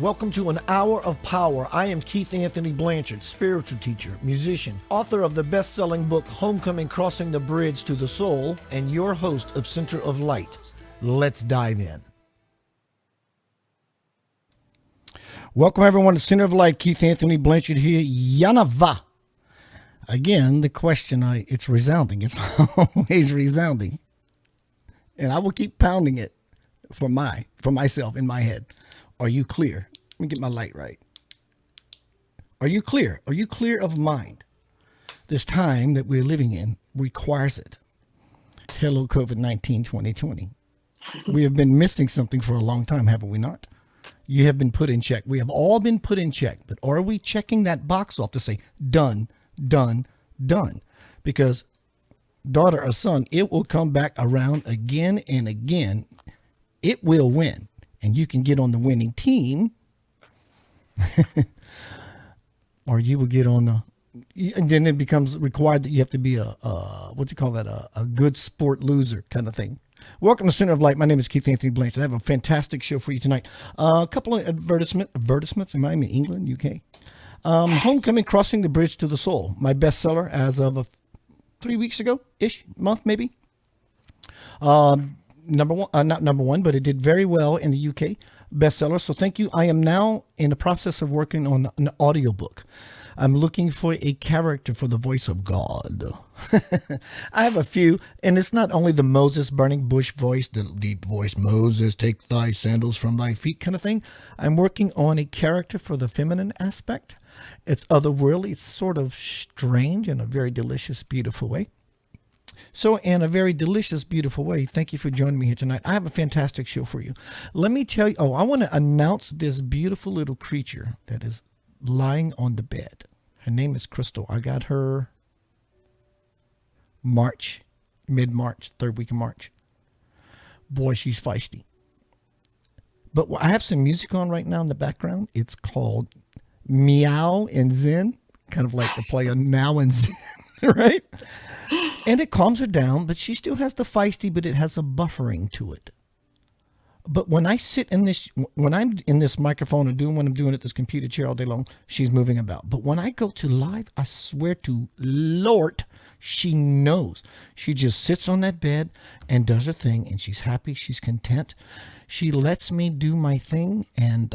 Welcome to an hour of power. I am Keith Anthony Blanchard, spiritual teacher, musician, author of the best-selling book Homecoming: Crossing the Bridge to the Soul, and your host of Center of Light. Let's dive in. Welcome everyone to Center of Light. Keith Anthony Blanchard here. Yanava. Again, the question, it's resounding. It's always resounding. And I will keep pounding it for myself in my head. Are you clear? Let me get my light right. Are you clear? Are you clear of mind? This time that we're living in requires it. Hello, COVID-19 2020. We have been missing something for a long time, haven't we not? You have been put in check. We have all been put in check. But are we checking that box off to say, done, done, done? Because daughter or son, it will come back around again and again. It will win. And you can get on the winning team, or you will get on and then it becomes required that you have to be a good sport loser kind of thing. Welcome to Center of Light. My name is Keith Anthony Blanchard. I have a fantastic show for you tonight. A couple of advertisements. Am I in England, UK? Homecoming: Crossing the Bridge to the Soul. My bestseller as of 3 weeks ago-ish, month maybe. Not number one, but it did very well in the UK, bestseller. So thank you. I am now in the process of working on an audiobook. I'm looking for a character for the voice of God. I have a few, and it's not only the Moses burning bush voice, the deep voice, Moses, take thy sandals from thy feet kind of thing. I'm working on a character for the feminine aspect. It's otherworldly. It's sort of strange in a very delicious, beautiful way. So in a very delicious, beautiful way, thank you for joining me here tonight. I have a fantastic show for you. Let me tell you, I want to announce this beautiful little creature that is lying on the bed. Her name is Crystal. I got her mid-March, third week of March. Boy, she's feisty. But I have some music on right now in the background. It's called Meow and Zen, kind of like the play on Now and Zen, right? And it calms her down, but she still has the feisty, but it has a buffering to it. But when I sit in this, when I'm in this microphone and doing what I'm doing at this computer chair all day long, she's moving about. But when I go to live, I swear to Lord, she knows. She just sits on that bed and does her thing, and she's happy. She's content. She lets me do my thing, and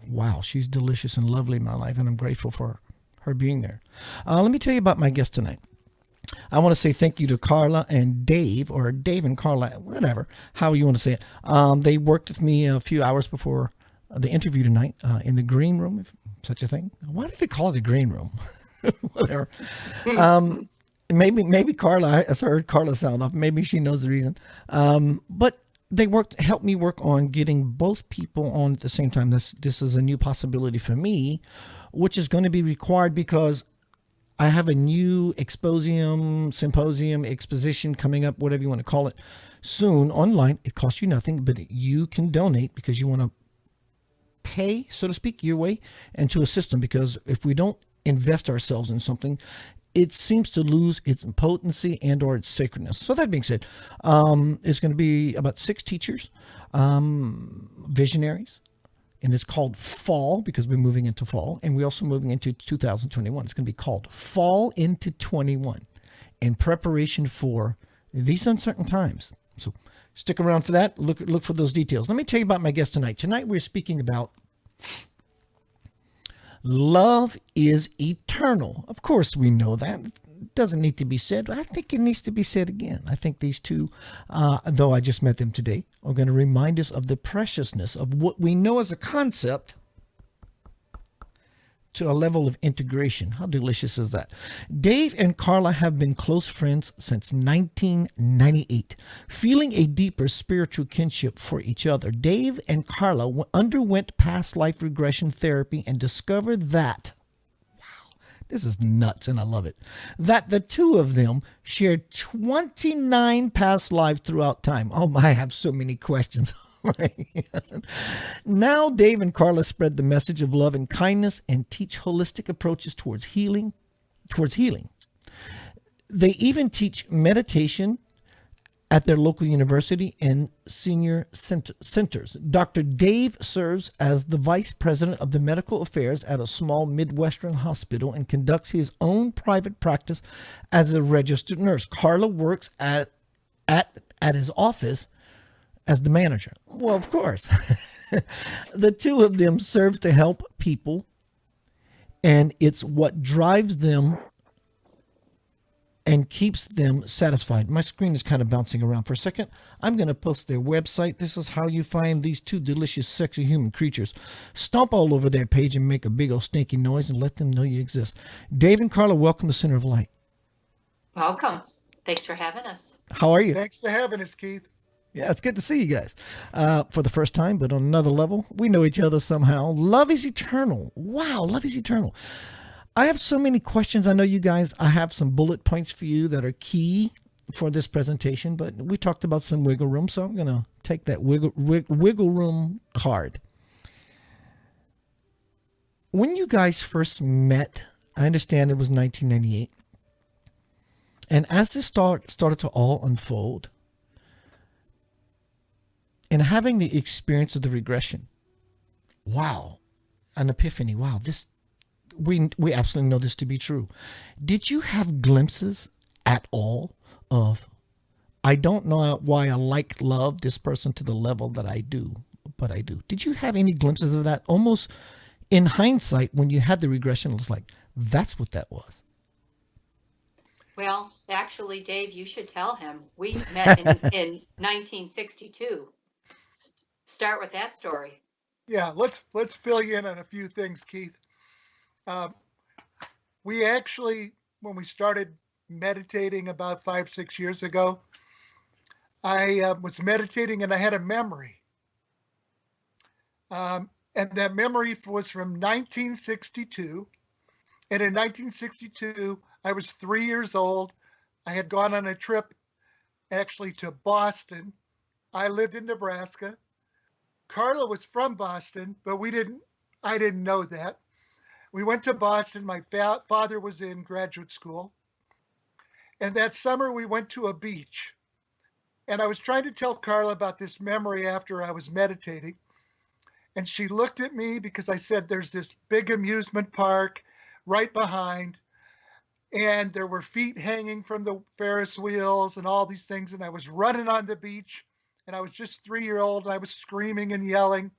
wow, she's delicious and lovely in my life, and I'm grateful for her being there. Let me tell you about my guest tonight. I want to say thank you to Carla and Dave, or Dave and Carla, whatever, how you want to say it. They worked with me a few hours before the interview tonight in the green room, if such a thing. Why do they call it the green room? Whatever. Maybe Carla, I heard Carla sound off. Maybe she knows the reason. But they helped me work on getting both people on at the same time. This is a new possibility for me, which is going to be required because I have a new symposium, exposition coming up, whatever you want to call it, soon online. It costs you nothing, but you can donate because you want to pay, so to speak, your way into a system. Because if we don't invest ourselves in something, it seems to lose its potency and or its sacredness. So that being said, it's going to be about 6 teachers, visionaries. And it's called Fall because we're moving into fall. And we're also moving into 2021. It's going to be called Fall into 21 in preparation for these uncertain times. So stick around for that. Look for those details. Let me tell you about my guest tonight. Tonight we're speaking about love is eternal. Of course we know that. It doesn't need to be said, but I think it needs to be said again. I think these two, though I just met them today, are going to remind us of the preciousness of what we know as a concept to a level of integration. How delicious is that? Dave and Carla have been close friends since 1998, feeling a deeper spiritual kinship for each other. Dave and Carla underwent past life regression therapy and discovered that, this is nuts and I love it, that the two of them shared 29 past lives throughout time. Oh my, I have so many questions. Now Dave and Carla spread the message of love and kindness and teach holistic approaches towards healing. They even teach meditation at their local university and senior centers. Dr. Dave serves as the vice president of the medical affairs at a small Midwestern hospital and conducts his own private practice as a registered nurse. Carla works at his office as the manager. Well, of course. The two of them serve to help people, and it's what drives them and keeps them satisfied. My screen is kind of bouncing around for a second. I'm going to post their website. This is how you find these two delicious, sexy human creatures. Stomp all over their page and make a big old stinky noise and let them know you exist. Dave and Carla, welcome to Center of Light. Welcome. Thanks for having us. How are you? Thanks for having us, Keith. Yeah, it's good to see you guys for the first time, but on another level. We know each other somehow. Love is eternal. Wow, love is eternal. I have so many questions. I know you guys, I have some bullet points for you that are key for this presentation, but we talked about some wiggle room, so I'm going to take that wiggle room card. When you guys first met, I understand it was 1998, and as this started to all unfold, and having the experience of the regression, wow, an epiphany, wow, this, we absolutely know this to be true. Did you have glimpses at all of, I don't know why I love this person to the level that I do, but I do. Did you have any glimpses of that? Almost in hindsight, when you had the regression, it was like, that's what that was. Well, actually, Dave, you should tell him. We met in 1962. Start with that story. Yeah, let's fill you in on a few things, Keith. We actually, when we started meditating about 5-6 years ago, I was meditating and I had a memory. And that memory was from 1962. And in 1962, I was 3 years old. I had gone on a trip actually to Boston. I lived in Nebraska. Carla was from Boston, but I didn't know that. We went to Boston. My father was in graduate school. And that summer we went to a beach. And I was trying to tell Carla about this memory after I was meditating. And she looked at me because I said, there's this big amusement park right behind. And there were feet hanging from the Ferris wheels and all these things. And I was running on the beach. And I was just 3-year-old. And I was screaming and yelling.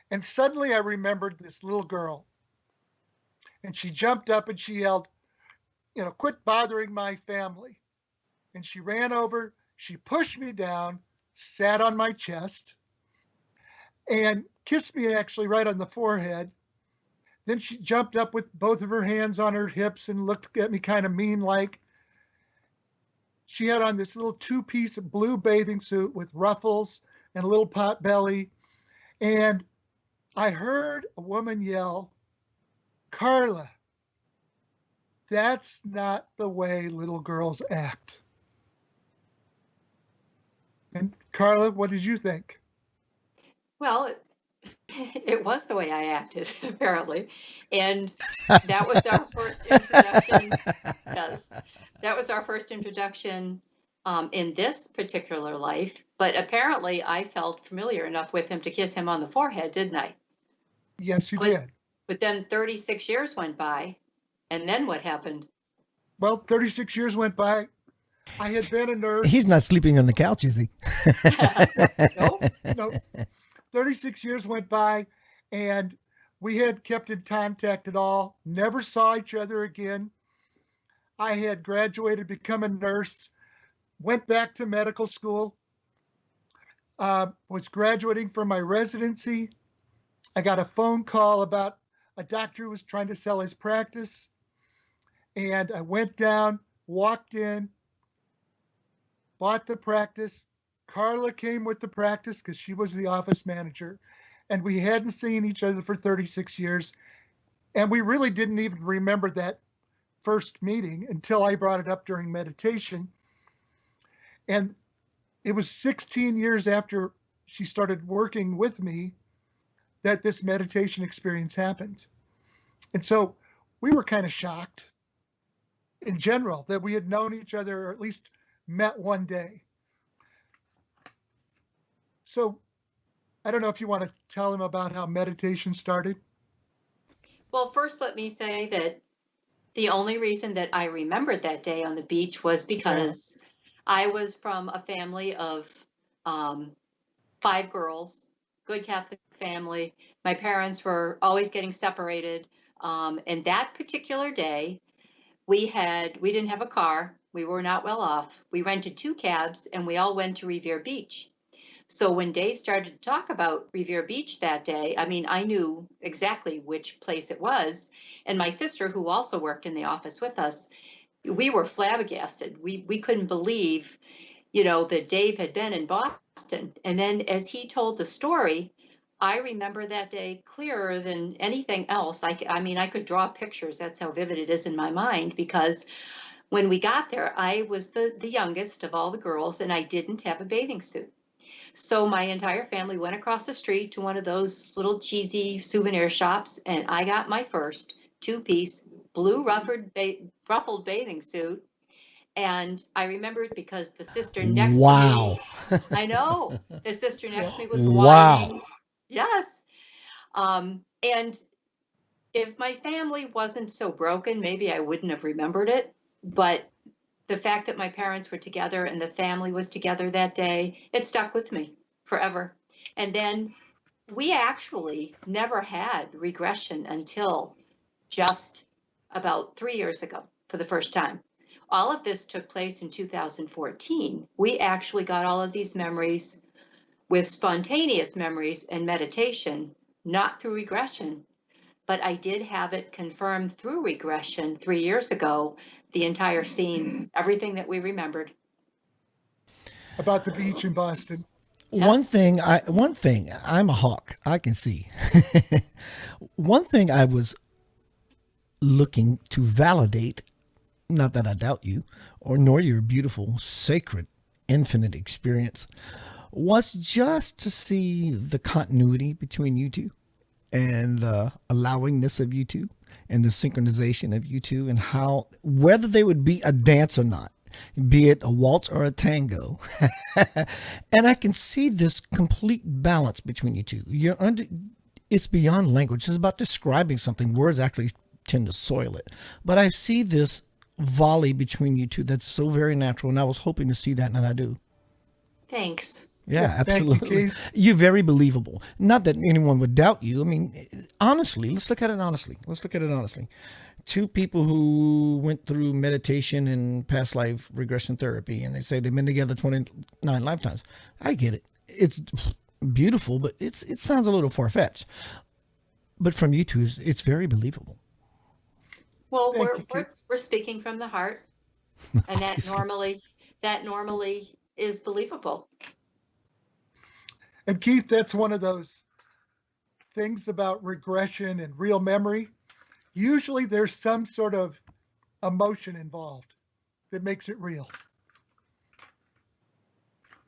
And suddenly I remembered this little girl. And she jumped up and she yelled, quit bothering my family. And she ran over, she pushed me down, sat on my chest, and kissed me actually right on the forehead. Then she jumped up with both of her hands on her hips and looked at me kind of mean-like. She had on this little 2-piece blue bathing suit with ruffles and a little pot belly. And I heard a woman yell, Carla, that's not the way little girls act. And Carla, what did you think? Well, it was the way I acted, apparently. And that was our first introduction. Yes, that was our first introduction in this particular life. But apparently I felt familiar enough with him to kiss him on the forehead, didn't I? Yes, you did. But then 36 years went by, and then what happened? Well, 36 years went by. I had been a nurse. He's not sleeping on the couch, is he? No. 36 years went by, and we had kept in contact at all, never saw each other again. I had graduated, become a nurse, went back to medical school, was graduating from my residency. I got a phone call about a doctor who was trying to sell his practice. And I went down, walked in, bought the practice. Carla came with the practice because she was the office manager. And we hadn't seen each other for 36 years. And we really didn't even remember that first meeting until I brought it up during meditation. And it was 16 years after she started working with me that this meditation experience happened. And so we were kind of shocked in general that we had known each other, or at least met one day. So I don't know if you want to tell him about how meditation started. Well, first, let me say that the only reason that I remembered that day on the beach was Yeah. because I was from a family of um, 5 girls, good Catholic family. My parents were always getting separated. And that particular day, we didn't have a car. We were not well off. We rented 2 cabs and we all went to Revere Beach. So when Dave started to talk about Revere Beach that day, I mean, I knew exactly which place it was. And my sister, who also worked in the office with us, we were flabbergasted. We couldn't believe, that Dave had been in Boston. And then as he told the story, I remember that day clearer than anything else. I mean, I could draw pictures. That's how vivid it is in my mind, because when we got there, I was the youngest of all the girls and I didn't have a bathing suit. So my entire family went across the street to one of those little cheesy souvenir shops, and I got my first 2-piece blue ruffled bathing suit. And I remember it because the sister next to Wow. me, I know, the sister next to me was Wow. whining. Yes. And if my family wasn't so broken, maybe I wouldn't have remembered it. But the fact that my parents were together and the family was together that day, it stuck with me forever. And then we actually never had regression until just about 3 years ago for the first time. All of this took place in 2014. We actually got all of these memories with spontaneous memories and meditation, not through regression, but I did have it confirmed through regression 3 years ago, the entire scene, everything that we remembered. About the beach in Boston. Yes. One thing, I'm a hawk. I can see. One thing I was looking to validate, not that I doubt you, or nor your beautiful, sacred, infinite experience, was just to see the continuity between you two and the allowingness of you two and the synchronization of you two and how, whether they would be a dance or not, be it a waltz or a tango. And I can see this complete balance between you two. It's beyond language. It's about describing something. Words actually tend to soil it. But I see this volley between you two that's so very natural. And I was hoping to see that, and I do. Thanks. Yeah, Thank you, absolutely. Keith. You're very believable. Not that anyone would doubt you. I mean, honestly, let's look at it honestly. Let's look at it honestly. Two people who went through meditation and past life regression therapy, and they say they've been together 29 lifetimes. I get it. It's beautiful, but it sounds a little far fetched. But from you two, it's very believable. Well, Thank we're you, we're Keith. we're speaking from the heart, and Obviously. that normally is believable. And Keith, that's one of those things about regression and real memory. Usually there's some sort of emotion involved that makes it real.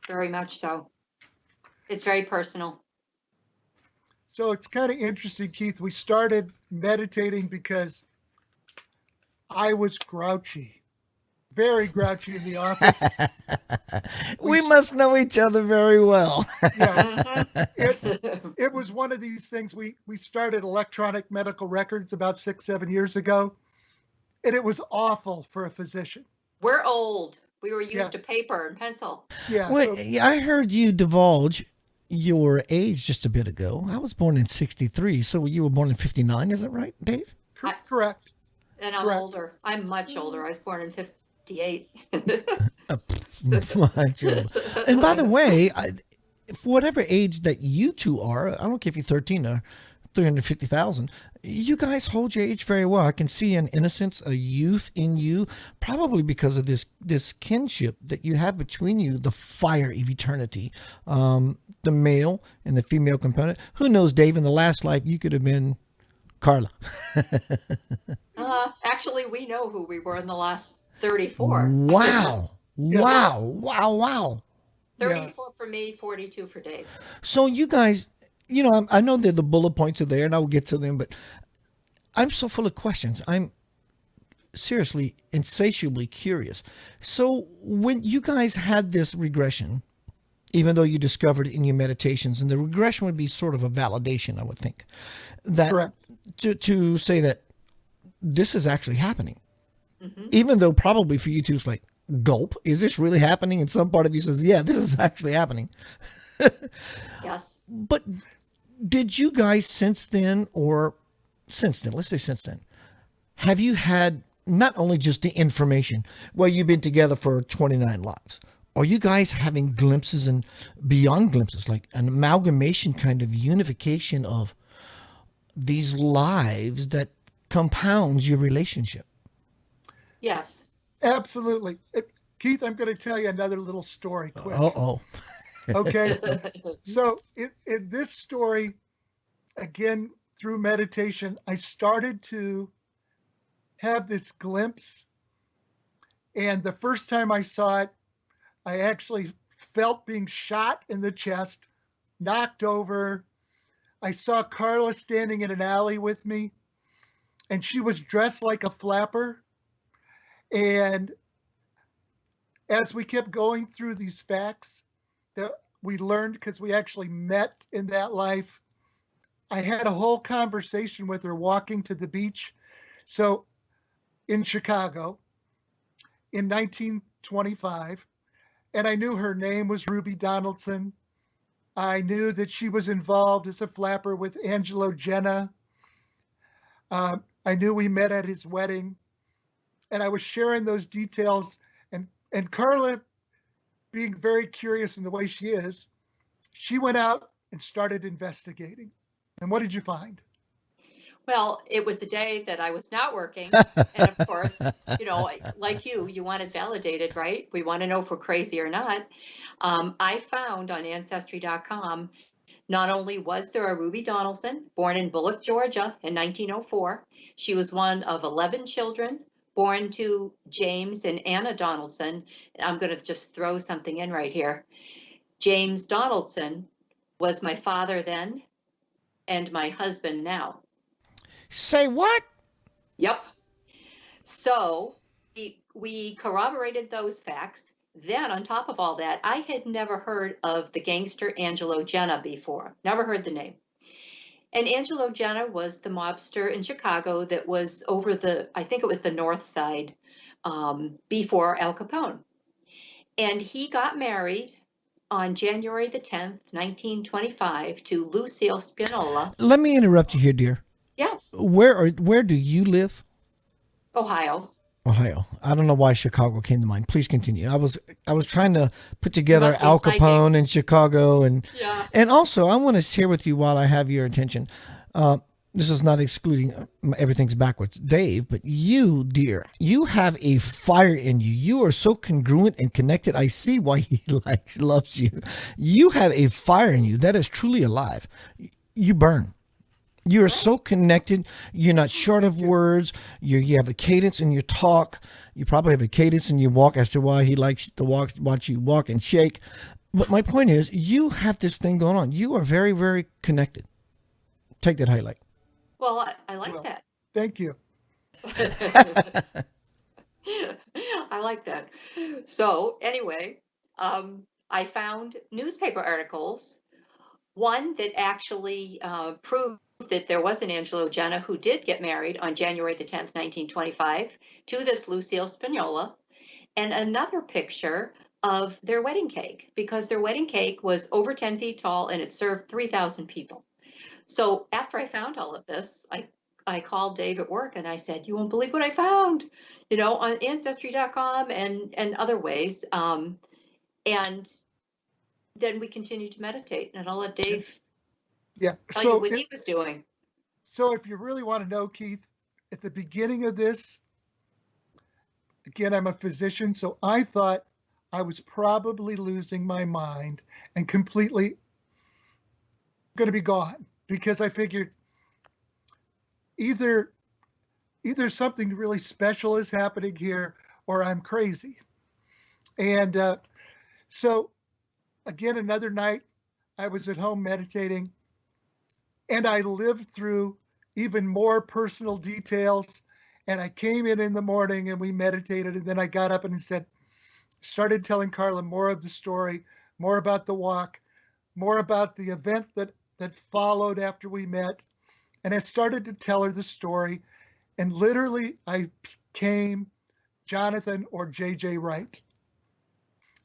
Very much so. It's very personal. So it's kind of interesting, Keith. We started meditating because I was grouchy, very grouchy in the office. We, We must know each other very well. yes, it Mhm. it was one of these things. We started electronic medical records about 6 7 years ago, and it was awful for a physician. We're old. We were Yeah, used to paper and pencil. yeah. Well, So yeah, I heard you divulge your age just a bit ago. I was born in 63, so you were born in 59, is that right, Dave? I, correct, and I'm correct. older. I'm much older. I was born in 58. My children. And by the way, for whatever age that you two are, I don't care if you're 13 or 350,000, you guys hold your age very well. I can see an innocence, a youth in you, probably because of this kinship that you have between you, the fire of eternity, the male and the female component. Who knows, Dave, in the last life, you could have been Carla. Actually, we know who we were in the last 34. Wow. Yeah, Wow. Wow. Wow. yeah. 34 for me, 42 for Dave. So you guys, I know that the bullet points are there and I'll get to them, but I'm so full of questions. I'm seriously, insatiably curious. So when you guys had this regression, even though you discovered it in your meditations. And the regression would be sort of a validation, I would think, that Correct. to say that this is actually happening. Hmm. Even though probably for you two, it's like, gulp, is this really happening? And some part of you says, yeah, this is actually happening. Yes. But did you guys since then, let's say since then, have you had not only just the information, well, you've been together for 29 lives, are you guys having glimpses and beyond glimpses, like an amalgamation kind of unification of these lives that compounds your relationship? Yes. Absolutely. Keith, I'm going to tell you another little story quick. Uh-oh. Okay. So in this story, again, through meditation, I started to have this glimpse. And the first time I saw it, I actually felt being shot in the chest, knocked over. I saw Carla standing in an alley with me, and she was dressed like a flapper. And as we kept going through these facts that we learned, because we actually met in that life, I had a whole conversation with her walking to the beach. So in Chicago in 1925, and I knew her name was Ruby Donaldson. I knew that she was involved as a flapper with Angelo Jenna. I knew we met at his wedding, and I was sharing those details. And Carla, being very curious in the way she is, she went out and started investigating. And what did you find? Well, it was a day that I was not working. And of course, like you want it validated, right? We want to know if we're crazy or not. I found on Ancestry.com, not only was there a Ruby Donaldson born in Bullock, Georgia in 1904, she was one of 11 children born to James and Anna Donaldson. I'm going to just throw something in right here. James Donaldson was my father then and my husband now. Say what? Yep. So we corroborated those facts. Then, on top of all that, I had never heard of the gangster Angelo Jenna before. Never heard the name. And Angelo Jenna was the mobster in Chicago that was over I think it was the north side, before Al Capone. And he got married on January the 10th, 1925, to Lucille Spinola. Let me interrupt you here, dear. Yeah, Where do you live? Ohio. Ohio. I don't know why Chicago came to mind. Please continue. I was trying to put You together must be Al psychic. Capone and Chicago, Yeah. and also I want to share with you while I have your attention. This is not excluding everything's backwards, Dave, but you, dear, you have a fire in you. You are so congruent and connected. I see why he loves you. You have a fire in you that is truly alive. You burn. You are so connected. You're not short of words. You have a cadence in your talk. You probably have a cadence in your walk as to why he likes to watch you walk and shake. But my point is, you have this thing going on. You are very, very connected. Take that highlight. Well, I like Well, that. thank you. I like that. So anyway, I found newspaper articles, one that actually proved that there was an Angelo Jenna who did get married on January the 10th, 1925, to this Lucille Spinola, and another picture of their wedding cake, because their wedding cake was over 10 feet tall and it served 3,000 people. So after I found all of this, I called Dave at work and I said, "You won't believe what I found, on Ancestry.com and other ways." And then we continued to meditate, and I'll let Dave Yeah. tell you what he was doing. So if you really want to know, Keith, at the beginning of this, again, I'm a physician, so I thought I was probably losing my mind and completely going to be gone, because I figured either something really special is happening here or I'm crazy. And so again, another night I was at home meditating, and I lived through even more personal details. And I came in the morning and we meditated, and then I got up and started telling Carla more of the story more about the walk, more about the event that followed after we met. And I started to tell her the story. And literally, I became Jonathan or JJ Wright.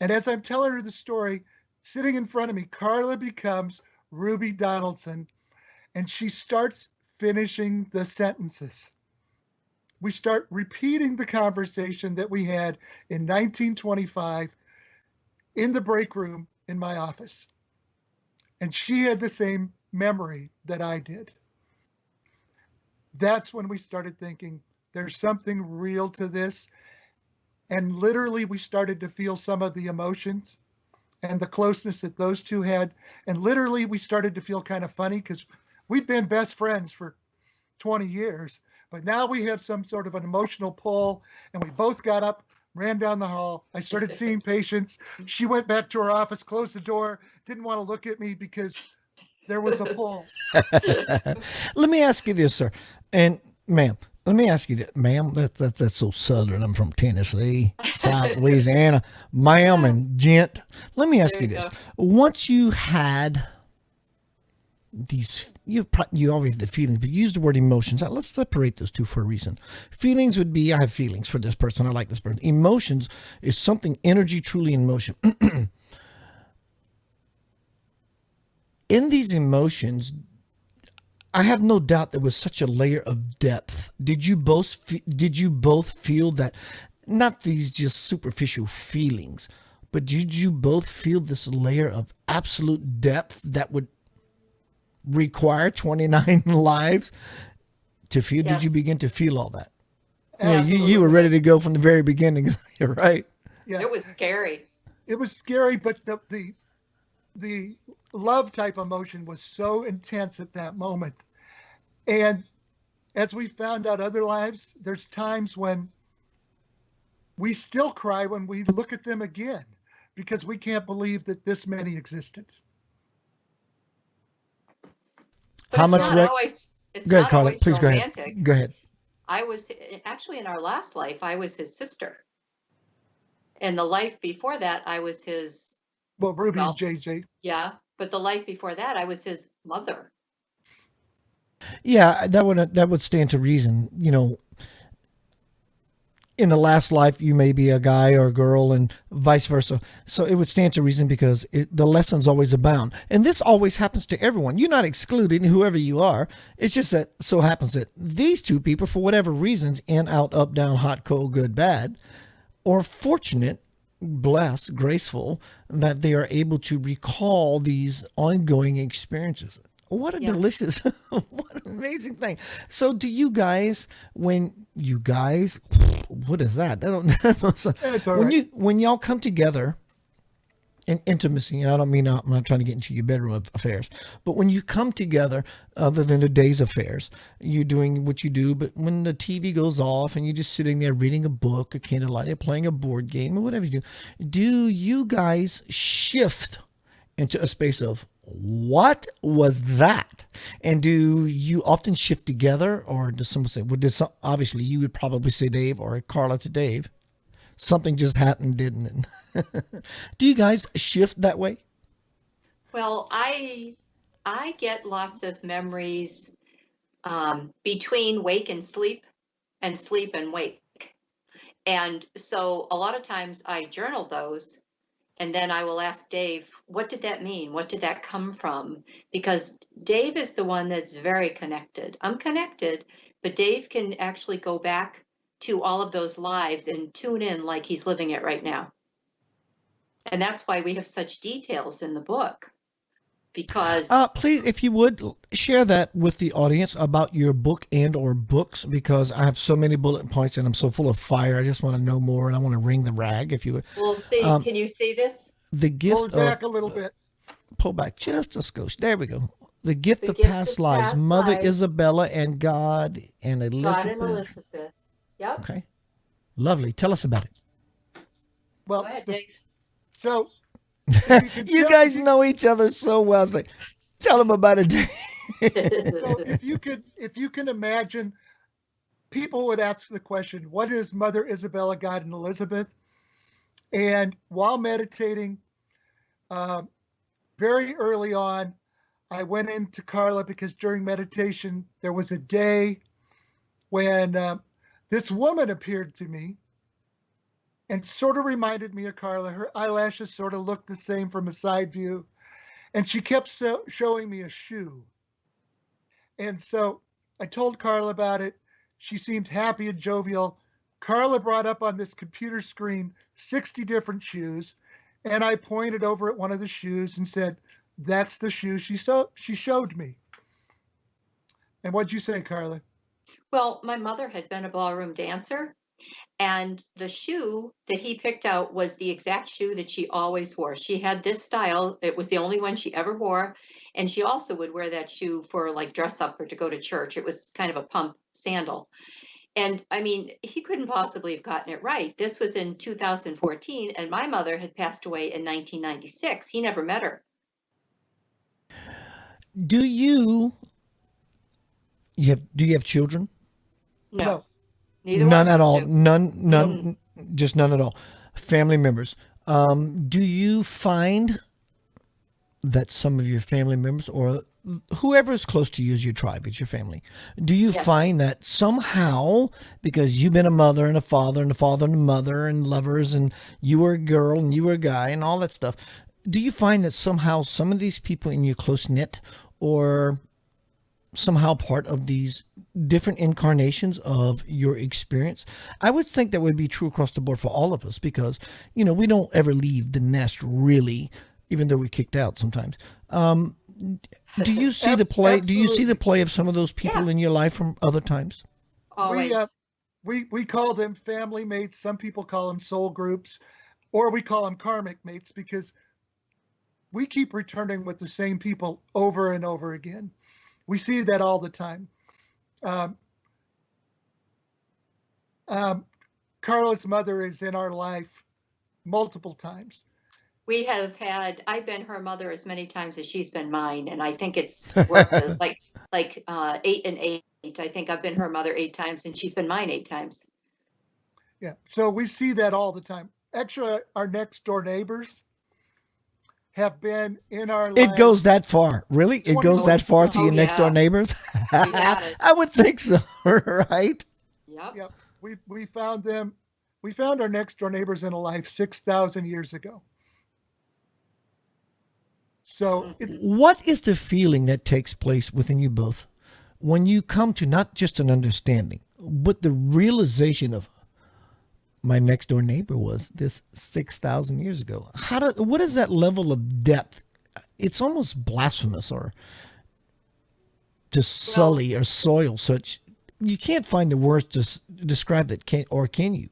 And as I'm telling her the story, sitting in front of me, Carla becomes Ruby Donaldson, and she starts finishing the sentences. We start repeating the conversation that we had in 1925 in the break room in my office. And she had the same memory that I did. That's when we started thinking there's something real to this. And literally, we started to feel some of the emotions and the closeness that those two had. And literally, we started to feel kind of funny because we'd been best friends for 20 years. But now we have some sort of an emotional pull. And we both got up, ran down the hall. I started seeing patients. She went back to her office, closed the door, didn't want to look at me because there was a pull. Let me ask you this, sir. And ma'am, let me ask you this. Ma'am, that's so southern. I'm from Tennessee, South Louisiana. Ma'am and gent. Let me ask you this. Once you had these, you always have the feelings, but you use the word emotions. Let's separate those two for a reason. Feelings would be, I have feelings for this person. I like this person. Emotions is something, energy truly in motion. In these emotions, I have no doubt there was such a layer of depth. Did you both feel that, not these just superficial feelings, but did you both feel this layer of absolute depth that would require 29 lives to feel? Yes. Did you begin to feel all that? Yeah, you were ready to go from the very beginning. You're right. Yeah. It was scary. It was scary, but the love type emotion was so intense at that moment. And as we found out other lives, there's times when we still cry when we look at them again because we can't believe that this many existed. But How it's much not always, it's Go ahead, not Carla. always Please go ahead. romantic. Go ahead. I was actually, in our last life, I was his sister. And the life before that, I was his, Well, Ruby well, and JJ. yeah, but the life before that, I was his mother. Yeah, that would stand to reason. You know, in the last life, you may be a guy or a girl, and vice versa. So it would stand to reason because the lessons always abound, and this always happens to everyone. You're not excluded, whoever you are. It's just that so happens that these two people, for whatever reasons, in, out, up, down, hot, cold, good, bad, or fortunate, blessed, graceful, that they are able to recall these ongoing experiences. What a delicious, what an amazing thing. So do you guys, what is that? I don't know. So It's all right. when y'all come together in intimacy, and I don't mean, I'm not trying to get into your bedroom affairs, but when you come together, other than the day's affairs, you're doing what you do, but when the TV goes off and you're just sitting there reading a book, a candlelight, or playing a board game, or whatever you do you guys shift into a space of, what was that? And do you often shift together, or does someone say, obviously you would probably say Dave, or Carla to Dave, something just happened, didn't it? Do you guys shift that way? Well, I get lots of memories between wake and sleep and wake. And so a lot of times I journal those, and then I will ask Dave, what did that mean? What did that come from? Because Dave is the one that's very connected. I'm connected, but Dave can actually go back to all of those lives and tune in like he's living it right now. And that's why we have such details in the book. Because please, if you would, share that with the audience about your book and or books, because I have so many bullet points and I'm so full of fire. I just want to know more, and I want to wring the rag, if you would. We'll see. Can you see this? The gift Pull it back a little bit. Pull back just a skosh. There we go. The gift of past lives. Mother Isabella and God and Elizabeth. God and Elizabeth. Yep. Okay. Lovely. Tell us about it. Well, Go ahead, Dave. so You guys know each other so well. It's like, tell them about it. so if you can imagine, people would ask the question, what is Mother Isabella, God, and Elizabeth? And while meditating, Um, very early on, I went into Carla because during meditation, there was a day when this woman appeared to me and sort of reminded me of Carla. Her eyelashes sort of looked the same from a side view. And she kept showing me a shoe. And so I told Carla about it. She seemed happy and jovial. Carla brought up on this computer screen 60 different shoes. And I pointed over at one of the shoes and said, that's the shoe she showed me. And what'd you say, Carla? Well, my mother had been a ballroom dancer, and the shoe that he picked out was the exact shoe that she always wore. She had this style. It was the only one she ever wore. And she also would wear that shoe for like dress up or to go to church. It was kind of a pump sandal. And I mean, he couldn't possibly have gotten it right. This was in 2014, and my mother had passed away in 1996. He never met her. Do you have children? No, No. neither None one at of all. us do. None, just none at all. Family members. Do you find that some of your family members or whoever is close to you as your tribe, it's your family, do you Yes. find that somehow, because you've been a mother and a father and a father and a mother and lovers and you were a girl and you were a guy and all that stuff, do you find that somehow some of these people in your close knit or somehow part of these different incarnations of your experience? I would think that would be true across the board for all of us because, we don't ever leave the nest really, even though we're kicked out sometimes. Do you see the play? Do you see the play of some of those people Yeah. in your life from other times? Always. We call them family mates. Some people call them soul groups, or we call them karmic mates because we keep returning with the same people over and over again. We see that all the time. Carla's mother is in our life multiple times. I've been her mother as many times as she's been mine, and I think it's worked like 8 and 8. I think I've been her mother 8 times, and she's been mine 8 times. Yeah, so we see that all the time. Actually, our next door neighbors have been in our It lives. goes that far, really? It goes that far to Oh, your next door yeah. neighbors? We got it. I would think so, right? Yep. Yep, we found them. We found our next door neighbors in a life 6,000 years ago. So it's What is the feeling that takes place within you both when you come to not just an understanding, but the realization of my next door neighbor was this 6,000 years ago? What is that level of depth? It's almost blasphemous or to sully or soil such. You can't find the words to describe that, can you?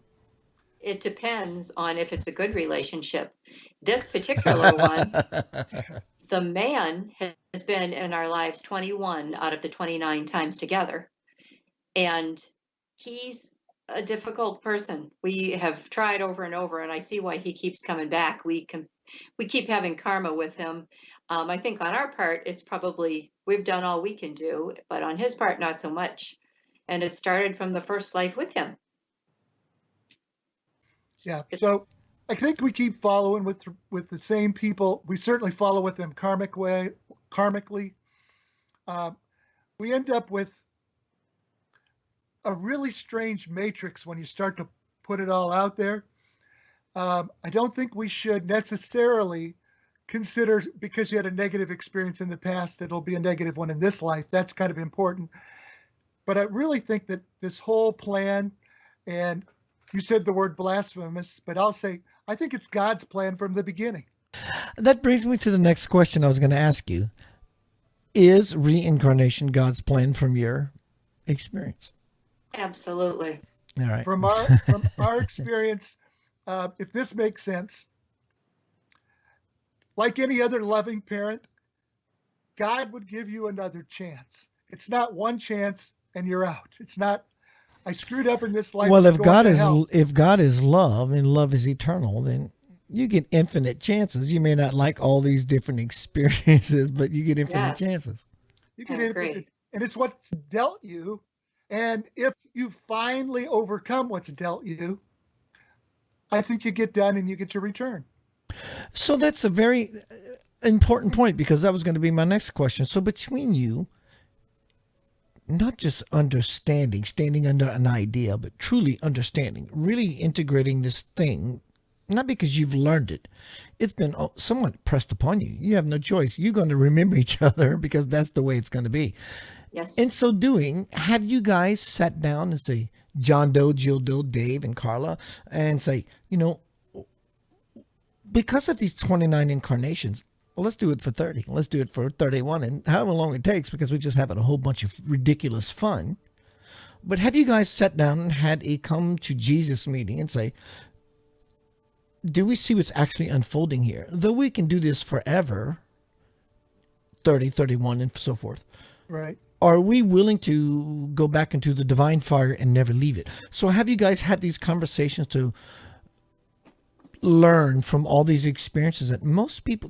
It depends on if it's a good relationship. This particular one, the man has been in our lives 21 out of the 29 times together. And he's a difficult person. We have tried over and over, and I see why he keeps coming back. We keep having karma with him. I think on our part, it's probably we've done all we can do, but on his part, not so much. And it started from the first life with him. yeah. It's- So I think we keep following with the same people. We certainly follow with them karmically. We end up with a really strange matrix when you start to put it all out there. I don't think we should necessarily consider because you had a negative experience in the past, it'll be a negative one in this life. That's kind of important. But I really think that this whole plan, and you said the word blasphemous, but I'll say, I think it's God's plan from the beginning. That brings me to the next question I was going to ask you. Is reincarnation God's plan from your experience? Absolutely. All right. From our experience, if this makes sense, like any other loving parent, God would give you another chance. It's not one chance and you're out. It's not, I screwed up in this life. Well, I'm if going God to is hell. if God is love and love is eternal, then you get infinite chances. You may not like all these different experiences, but you get infinite Yes. chances. You I get agree. infinite, and it's what's dealt you. And if you finally overcome what's dealt you, I think you get done and you get to return. So that's a very important point, because that was going to be my next question. So between you, not just understanding, standing under an idea, but truly understanding, really integrating this thing, not because you've learned it. It's been somewhat pressed upon you. You have no choice. You're going to remember each other because that's the way it's going to be. Yes. In so doing, have you guys sat down and say, John Doe, Jill Doe, Dave and Carla, and say, because of these 29 incarnations, well, let's do it for 30. Let's do it for 31, and however long it takes, because we're just having a whole bunch of ridiculous fun. But have you guys sat down and had a come to Jesus meeting and say, do we see what's actually unfolding here? Though we can do this forever, 30, 31, and so forth. Right. Are we willing to go back into the divine fire and never leave it? So have you guys had these conversations to learn from all these experiences that most people,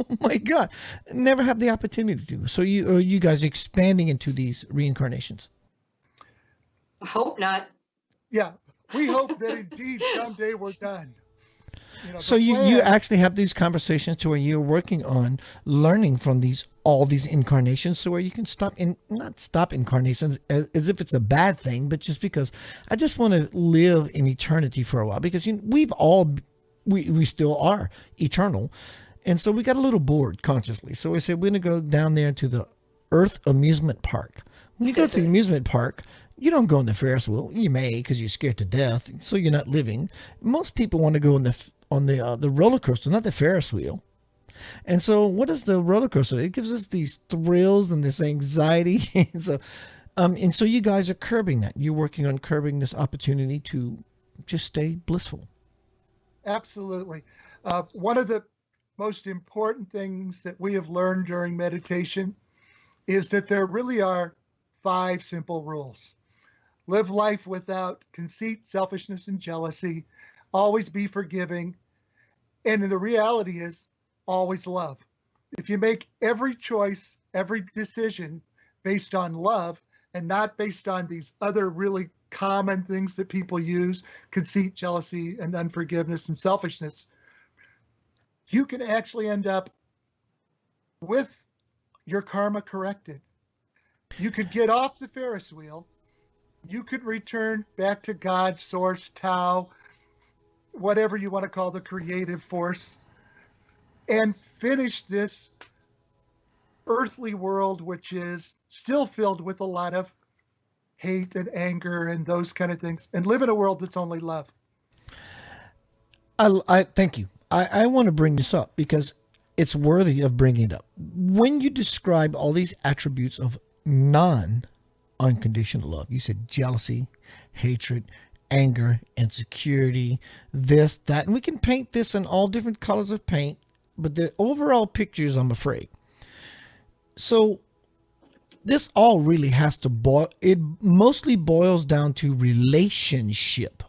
oh my God, never have the opportunity to? So are you guys expanding into these reincarnations? I hope not. Yeah. We hope that indeed someday we're done. So you actually have these conversations to where you're working on learning from all these incarnations, so where you can not stop incarnations as if it's a bad thing, but just because I just want to live in eternity for a while, because we still are eternal. And so we got a little bored consciously. So we said, we're going to go down there to the Earth Amusement Park. When you go to the amusement park, you don't go on the Ferris wheel. You may, because you're scared to death, so you're not living. Most people want to go on the roller coaster, not the Ferris wheel. And so what is the roller coaster? It gives us these thrills and this anxiety. and so you guys are curbing that. You're working on curbing this opportunity to just stay blissful. Absolutely. One of the most important things that we have learned during meditation is that there really are 5 simple rules. Live life without conceit, selfishness, and jealousy. Always be forgiving. And the reality is, always love. If you make every choice, every decision based on love and not based on these other really common things that people use, conceit, jealousy, and unforgiveness and selfishness, you can actually end up with your karma corrected. You could get off the Ferris wheel. You could return back to God, Source, Tao, whatever you want to call the creative force, and finish this earthly world, which is still filled with a lot of hate and anger and those kind of things, and live in a world that's only love. I thank you. I want to bring this up because it's worthy of bringing it up. When you describe all these attributes of non-unconditional love, you said jealousy, hatred, anger, insecurity, this, that, and we can paint this in all different colors of paint, but the overall pictures, I'm afraid. So this all really has to it mostly boils down to relationship,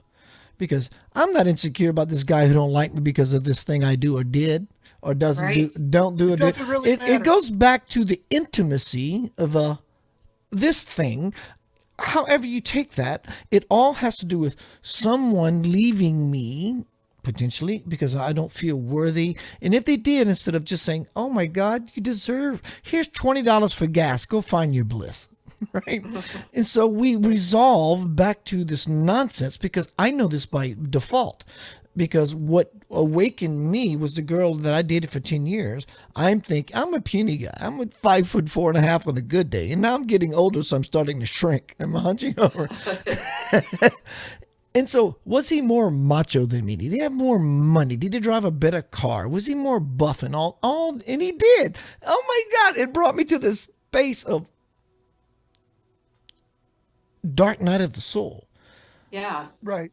because I'm not insecure about this guy who don't like me because of this thing I do or did or doesn't right. don't do. It doesn't really matter. It goes back to the intimacy of this thing. However you take that, it all has to do with someone leaving me, potentially, because I don't feel worthy. And if they did, instead of just saying, oh my God, you deserve, here's $20 for gas, go find your bliss, right? And so we resolve back to this nonsense, because I know this by default. Because what awakened me was the girl that I dated for 10 years. I'm a puny guy. I'm a 5'4.5" on a good day. And now I'm getting older, so I'm starting to shrink. I'm hunching over. And so was he more macho than me? Did he have more money? Did he drive a better car? Was he more buff and all? And he did. Oh my God. It brought me to this space of dark night of the soul. Yeah. Right.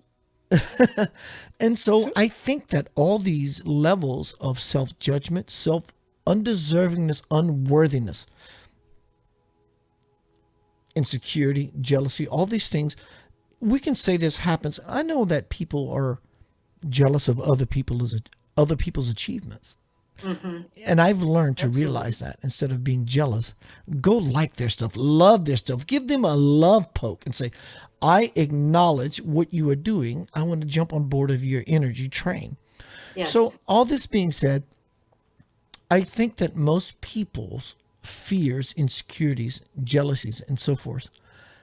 And so I think that all these levels of self-judgment, self-undeservingness, unworthiness, insecurity, jealousy, all these things, we can say this happens. I know that people are jealous of other people's achievements. Mm-hmm. And I've learned to realize that instead of being jealous, go like their stuff, love their stuff, give them a love poke and say, I acknowledge what you are doing. I want to jump on board of your energy train. So, Yes. all this being said, I think that most people's fears, insecurities, jealousies, and so forth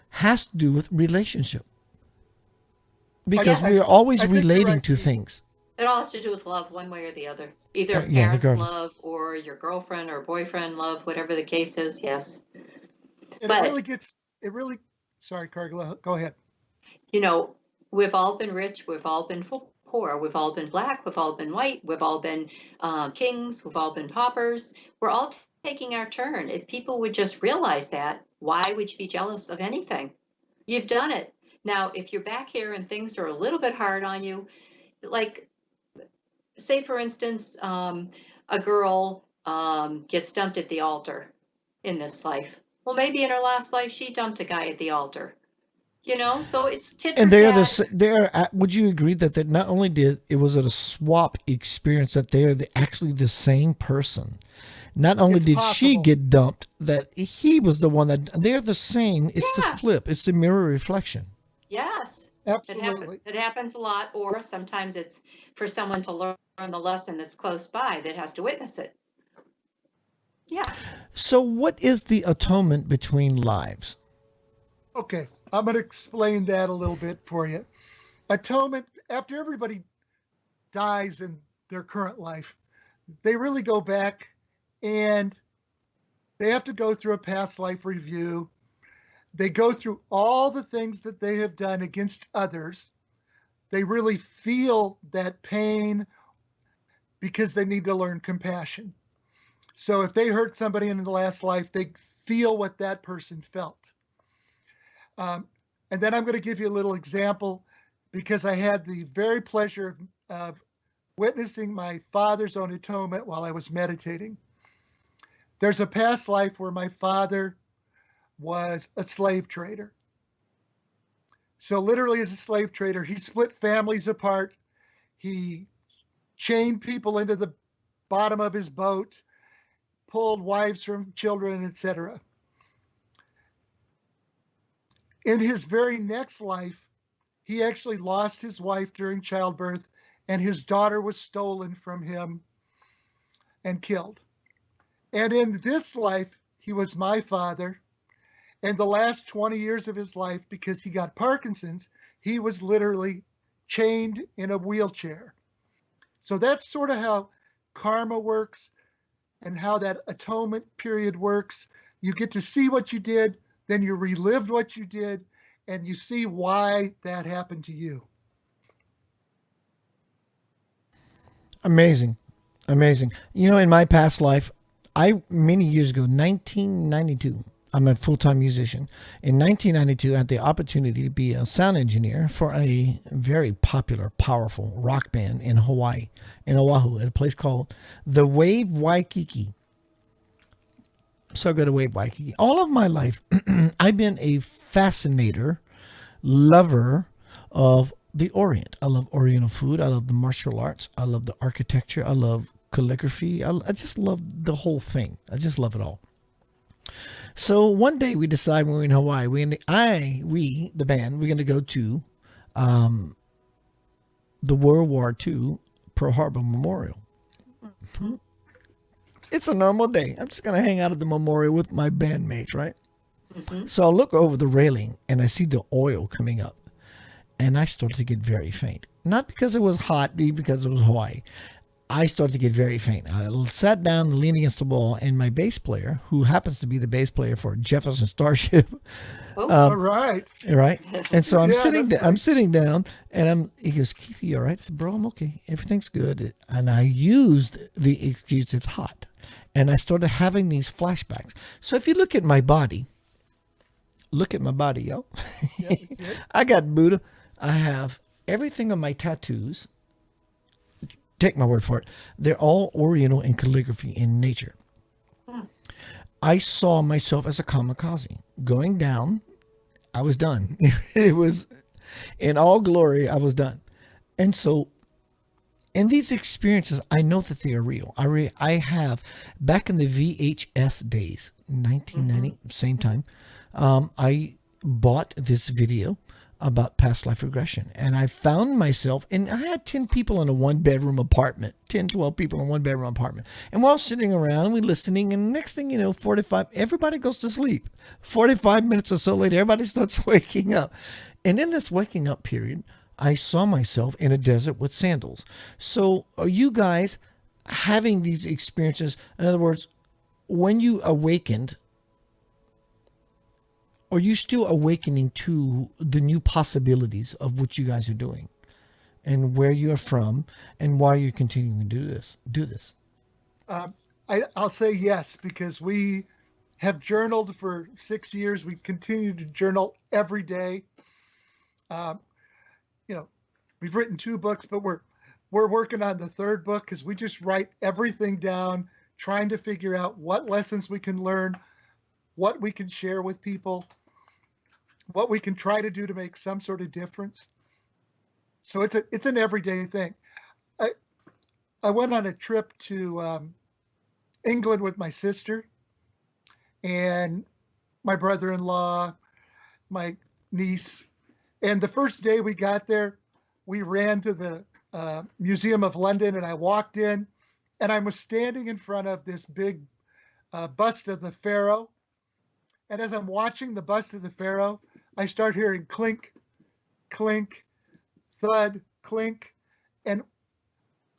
has to do with relationship because Yes. we are always I think you're relating right, to Steve. things. It all has to do with love, one way or the other. Either Yeah, parents' regardless. love or your girlfriend or boyfriend love, whatever the case is. Yes. And But, it really, sorry, Carla, go ahead. you know, we've all been rich, we've all been poor, we've all been black, we've all been white, we've all been kings, we've all been paupers. We're all taking our turn. If people would just realize that, why would you be jealous of anything? You've done it. Now, if you're back here and things are a little bit hard on you, like, say, for instance, a girl gets dumped at the altar in this life. Well, maybe in her last life, she dumped a guy at the altar. So it's tit And for they're tat. would you agree that they not only did it was it a swap experience that they're actually the same person? Not only It's did she possible. get dumped, that he was the one that they're the same. It's the Yeah. flip. It's the mirror reflection. Yes. Absolutely. It happens a lot, or sometimes it's for someone to learn the lesson that's close by that has to witness it. Yeah. So, what is the atonement between lives? Okay, I'm going to explain that a little bit for you. Atonement, after everybody dies in their current life, they really go back and they have to go through a past life review. They go through all the things that they have done against others. They really feel that pain because they need to learn compassion. So if they hurt somebody in the last life, they feel what that person felt. Um, and then I'm going to give you a little example because I had the very pleasure of witnessing my father's own atonement while I was meditating. There's a past life where my father was a slave trader. So, literally, as a slave trader, he split families apart. He chained people into the bottom of his boat, pulled wives from children, etc. In his very next life, he actually lost his wife during childbirth, and his daughter was stolen from him and killed. And in this life, he was my father. And the last 20 years of his life, because he got Parkinson's, he was literally chained in a wheelchair. So that's sort of how karma works and how that atonement period works. You get to see what you did, then you relived what you did, and you see why that happened to you. Amazing. Amazing. In my past life, many years ago, 1992, I'm a full-time musician. In 1992, I had the opportunity to be a sound engineer for a very popular, powerful rock band in Hawaii, in Oahu, at a place called the Wave Waikiki. So go to Wave Waikiki. All of my life, I've been a fascinator, lover of the Orient. I love Oriental food. I love the martial arts. I love the architecture. I love calligraphy. I just love the whole thing. I just love it all. So one day we decide when we're in Hawaii, the band, we're going to go to the World War II Pearl Harbor Memorial. It's a normal day. I'm just going to hang out at the memorial with my bandmates, right? Mm-hmm. So I look over the railing and I see the oil coming up. And I started to get very faint. Not because it was hot, even because it was Hawaii. I started to get very faint. I sat down and leaned against the wall, and my bass player, who happens to be the bass player for Jefferson Starship, All right. right? And so I'm Yeah, sitting that's I'm right. sitting down, and he goes, "Keith, you all right?" I said, "Bro, I'm okay. Everything's good." And I used the excuse, "It's hot." And I started having these flashbacks. So if you look at my body, yo. Yeah, that's it. I got Buddha. I have everything on my tattoos. Take my word for it. They're all Oriental in calligraphy in nature. Hmm. I saw myself as a kamikaze going down. I was done. It was in all glory. I was done. And so in these experiences, I know that they are real. I have, back in the VHS days, 1990, same time, I bought this video about past life regression. And I found myself, and I had 10 people in a 1-bedroom apartment, 10, 12 people in a 1-bedroom apartment. And we're all sitting around, we're listening, and next thing you know, 45, everybody goes to sleep. 45 minutes or so later, everybody starts waking up. And in this waking up period, I saw myself in a desert with sandals. So are you guys having these experiences? In other words, when you awakened, are you still awakening to the new possibilities of what you guys are doing and where you're from and why you're continuing to do this? I'll say yes, because we have journaled for 6 years. We continue to journal every day. We've written 2 books, but we're working on the 3rd book, because we just write everything down, trying to figure out what lessons we can learn, what we can share with people, what we can try to do to make some sort of difference. So it's an everyday thing. I went on a trip to England with my sister and my brother-in-law, my niece. And the first day we got there, we ran to the Museum of London, and I walked in, and I was standing in front of this big bust of the Pharaoh. And as I'm watching the bust of the Pharaoh, I start hearing clink, clink, thud, clink. And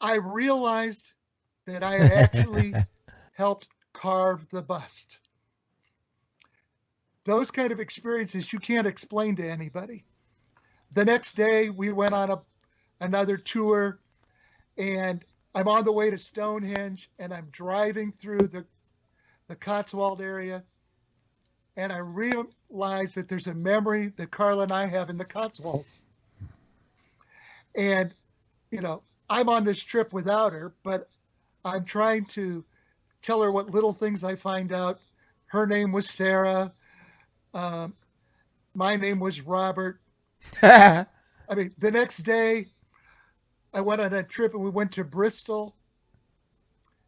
I realized that I had actually helped carve the bust. Those kind of experiences you can't explain to anybody. The next day, we went on another tour, and I'm on the way to Stonehenge, and I'm driving through the Cotswold area, and I realize that there's a memory that Carla and I have in the Cotswolds. And, I'm on this trip without her, but I'm trying to tell her what little things I find out. Her name was Sarah. My name was Robert. The next day, I went on a trip, and we went to Bristol.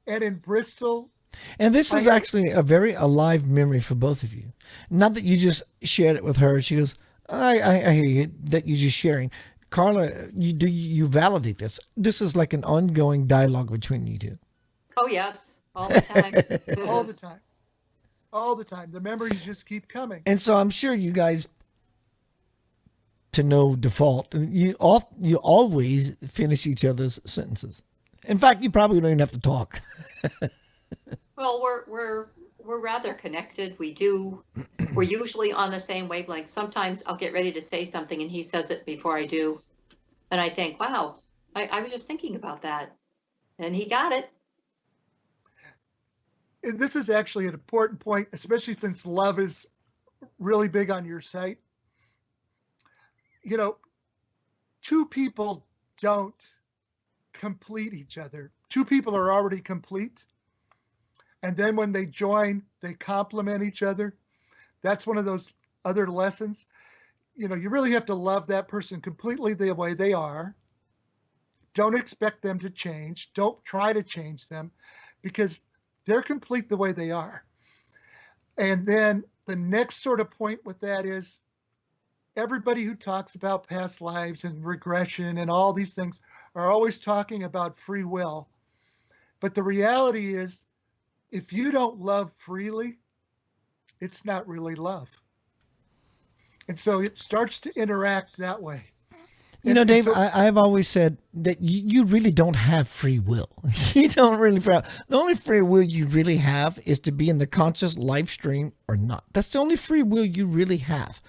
And in Bristol, and this is actually a very alive memory for both of you. Not that you just shared it with her. She goes, I hear you, that you're just sharing. Carla, you validate this. This is like an ongoing dialogue between you two. Oh, yes. All the time. all the time. All the time. The memories just keep coming. And so I'm sure you guys, to no default, you always finish each other's sentences. In fact, you probably don't even have to talk. Well, we're rather connected. We're usually on the same wavelength. Sometimes I'll get ready to say something and he says it before I do. And I think, wow, I was just thinking about that. And he got it. And this is actually an important point, especially since love is really big on your site. 2 people don't complete each other. 2 people are already complete. And then when they join, they complement each other. That's one of those other lessons. You really have to love that person completely the way they are. Don't expect them to change. Don't try to change them, because they're complete the way they are. And then the next sort of point with that is, everybody who talks about past lives and regression and all these things are always talking about free will. But the reality is, if you don't love freely, it's not really love. And so it starts to interact that way. Dave, so, I've always said that you really don't have free will. You don't really. The only free will you really have is to be in the conscious live stream or not. That's the only free will you really have.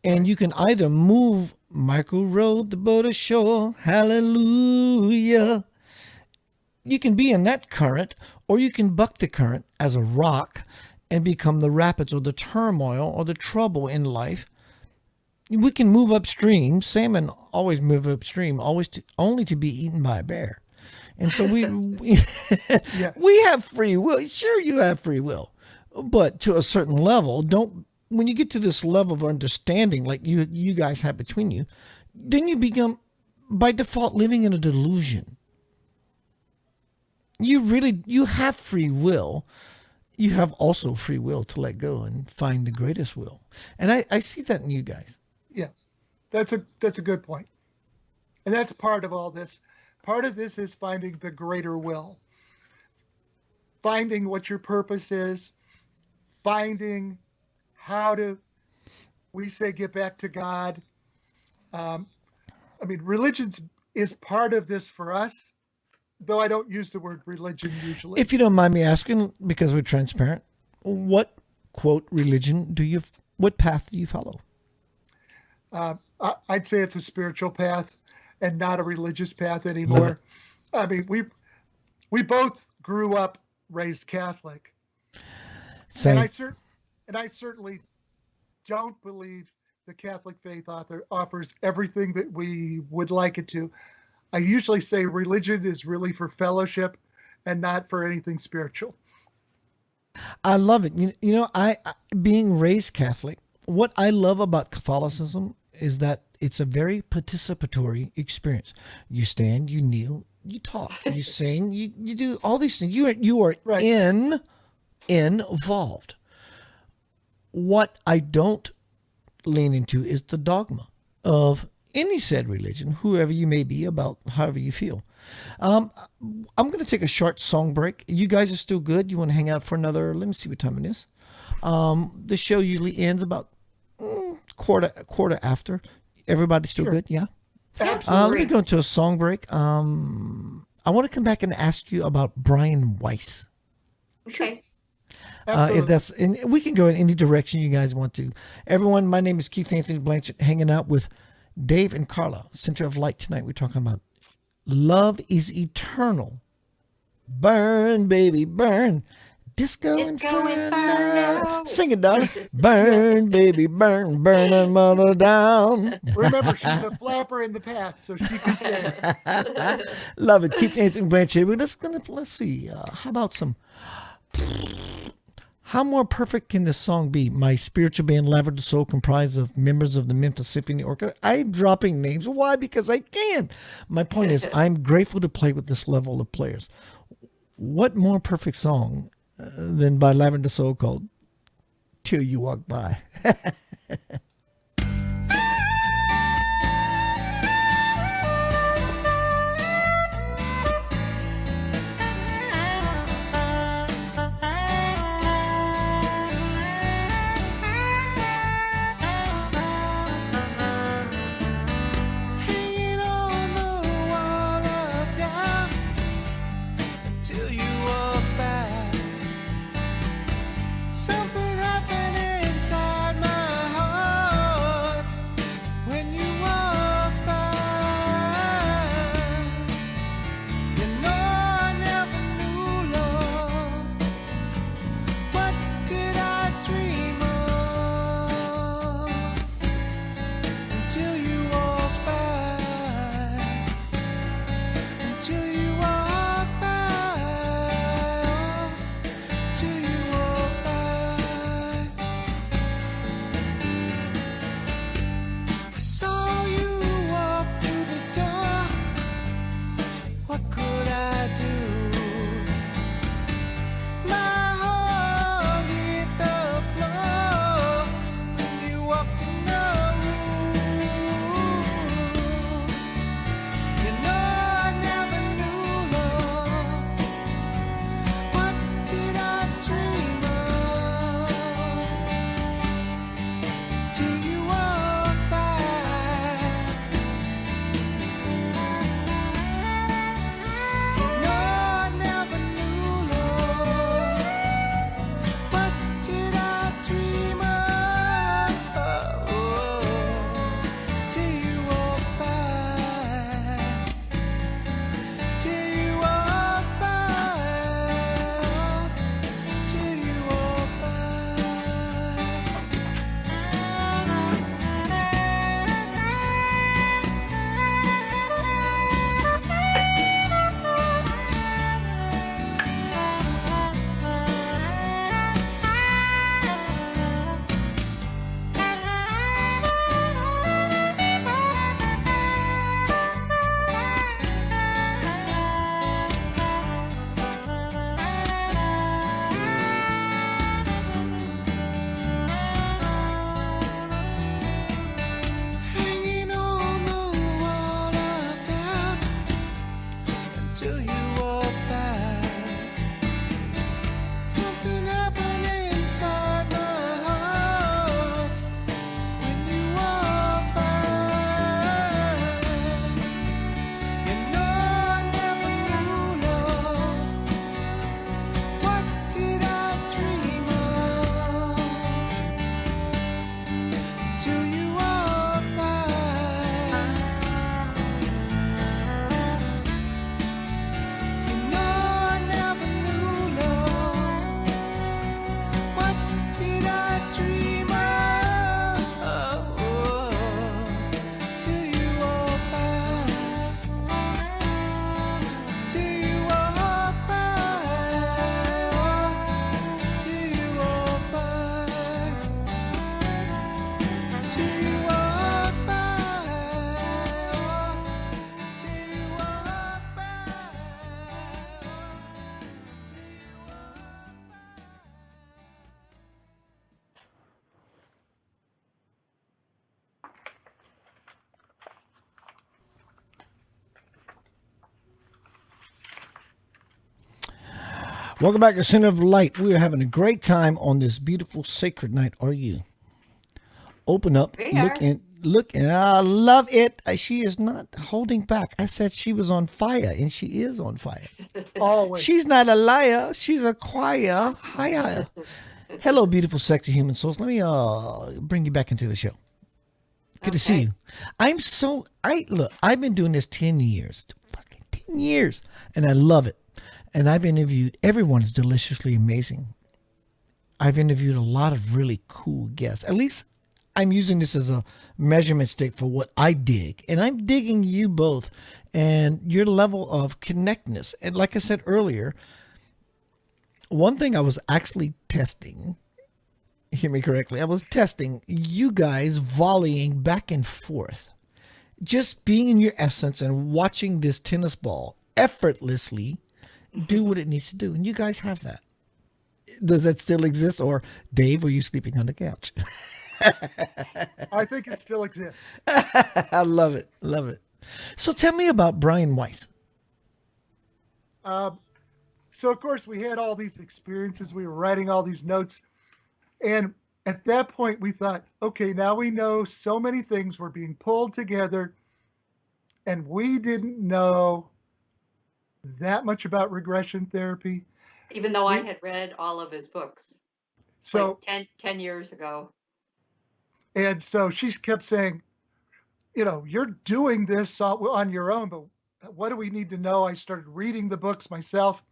And you can either move, Michael rowed the boat ashore, hallelujah. You can be in that current, or you can buck the current as a rock and become the rapids or the turmoil or the trouble in life. We can move upstream. Salmon always move upstream, only to be eaten by a bear. And so we have free will. Sure, you have free will, but to a certain level. When you get to this level of understanding, like you guys have between you, then you become by default living in a delusion. You have free will. You have also free will to let go and find the greatest will. And I see that in you guys. Yeah. That's a good point. And that's part of all this. Part of this is finding the greater will, finding what your purpose is, finding how to, we say, get back to God. I mean, religion is part of this for us, though I don't use the word religion usually. If you don't mind me asking, because we're transparent, what quote religion what path do you follow? I'd say it's a spiritual path and not a religious path anymore. I mean, we both grew up raised Catholic. Same. And I certainly don't believe the Catholic faith offers everything that we would like it to. I usually say religion is really for fellowship and not for anything spiritual. I love it. You know, I being raised Catholic, what I love about Catholicism is that it's a very participatory experience. You stand, you kneel, you talk, you sing, you do all these things. You are Right. involved. What I don't lean into is the dogma of any said religion, whoever you may be, about however you feel. I'm going to take a short song break. You guys are still good. You want to hang out for another, let me see what time it is. The show usually ends about quarter after. Everybody still Sure. good? Yeah. Absolutely. Let me go into a song break. I want to come back and ask you about Brian Weiss. Okay. Absolutely. If that's, and we can go in any direction you guys want to. Everyone, my name is Keith Anthony Blanchard, hanging out with Dave and Carla, Center of Light. Tonight we're talking about love is eternal. Burn, baby, burn. Disco Disco Inferno. Inferno. Sing it, darling. Burn, baby, burn. Burn her mother down. Remember, she's a flapper in the past, so she can say. Love it. Keith Anthony Blanchard. Let's see. How about some... How more perfect can this song be? My spiritual band, Lavender Soul, comprised of members of the Memphis Symphony Orchestra. I'm dropping names. Why? Because I can. My point is, I'm grateful to play with this level of players. What more perfect song than by Lavender Soul called Till You Walk By? Hanging on the wall of doubt till you walk by. Something happened inside my heart. Welcome back to Center of Light. We are having a great time on this beautiful sacred night. Are you? Open up, We look are. in, look. I love it. She is not holding back. I said she was on fire, and she is on fire. Always. She's not a liar. She's a choir. Hiya. Hello, beautiful, sexy human souls. Let me bring you back into the show. Good to see Okay. you. I've been doing this 10 years. Fucking 10 years. And I love it. And I've interviewed, everyone is deliciously amazing. I've interviewed a lot of really cool guests. At least I'm using this as a measurement stick for what I dig. And I'm digging you both and your level of connectedness. And like I said earlier, one thing I was actually testing, hear me correctly, I was testing you guys volleying back and forth. Just being in your essence and watching this tennis ball effortlessly do what it needs to do. And you guys have that. Does that still exist? Or, Dave, are you sleeping on the couch? I think it still exists. I love it. Love it. So tell me about Brian Weiss. So of course we had all these experiences. We were writing all these notes, and at that point we thought, okay, now we know so many things were being pulled together, and we didn't know that much about regression therapy. Even though I had read all of his books So like 10 years ago. and so she kept saying, you're doing this on your own, but what do we need to know? I started reading the books myself.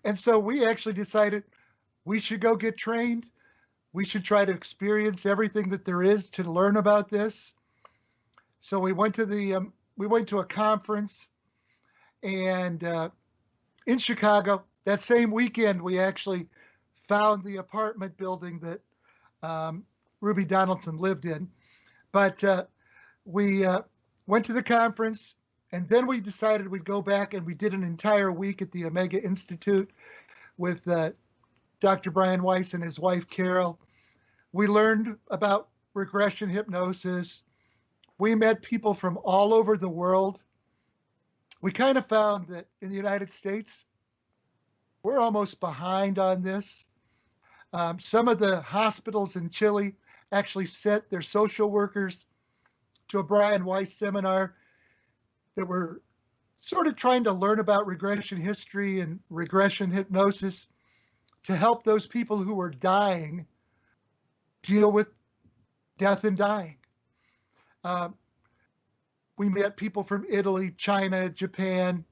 And so we actually decided we should go get trained. We should try to experience everything that there is to learn about this. So we went to a conference, and in Chicago that same weekend we actually found the apartment building that Ruby Donaldson lived in. But we went to the conference, and then we decided we'd go back, and we did an entire week at the Omega Institute with Dr. Brian Weiss and his wife, Carol. We learned about regression hypnosis. We met people from all over the world. We kind of found that in the United States, we're almost behind on this. Some of the hospitals in Chile actually sent their social workers to a Brian Weiss seminar that were sort of trying to learn about regression history and regression hypnosis to help those people who were dying deal with death and dying. We met people from Italy, China, Japan,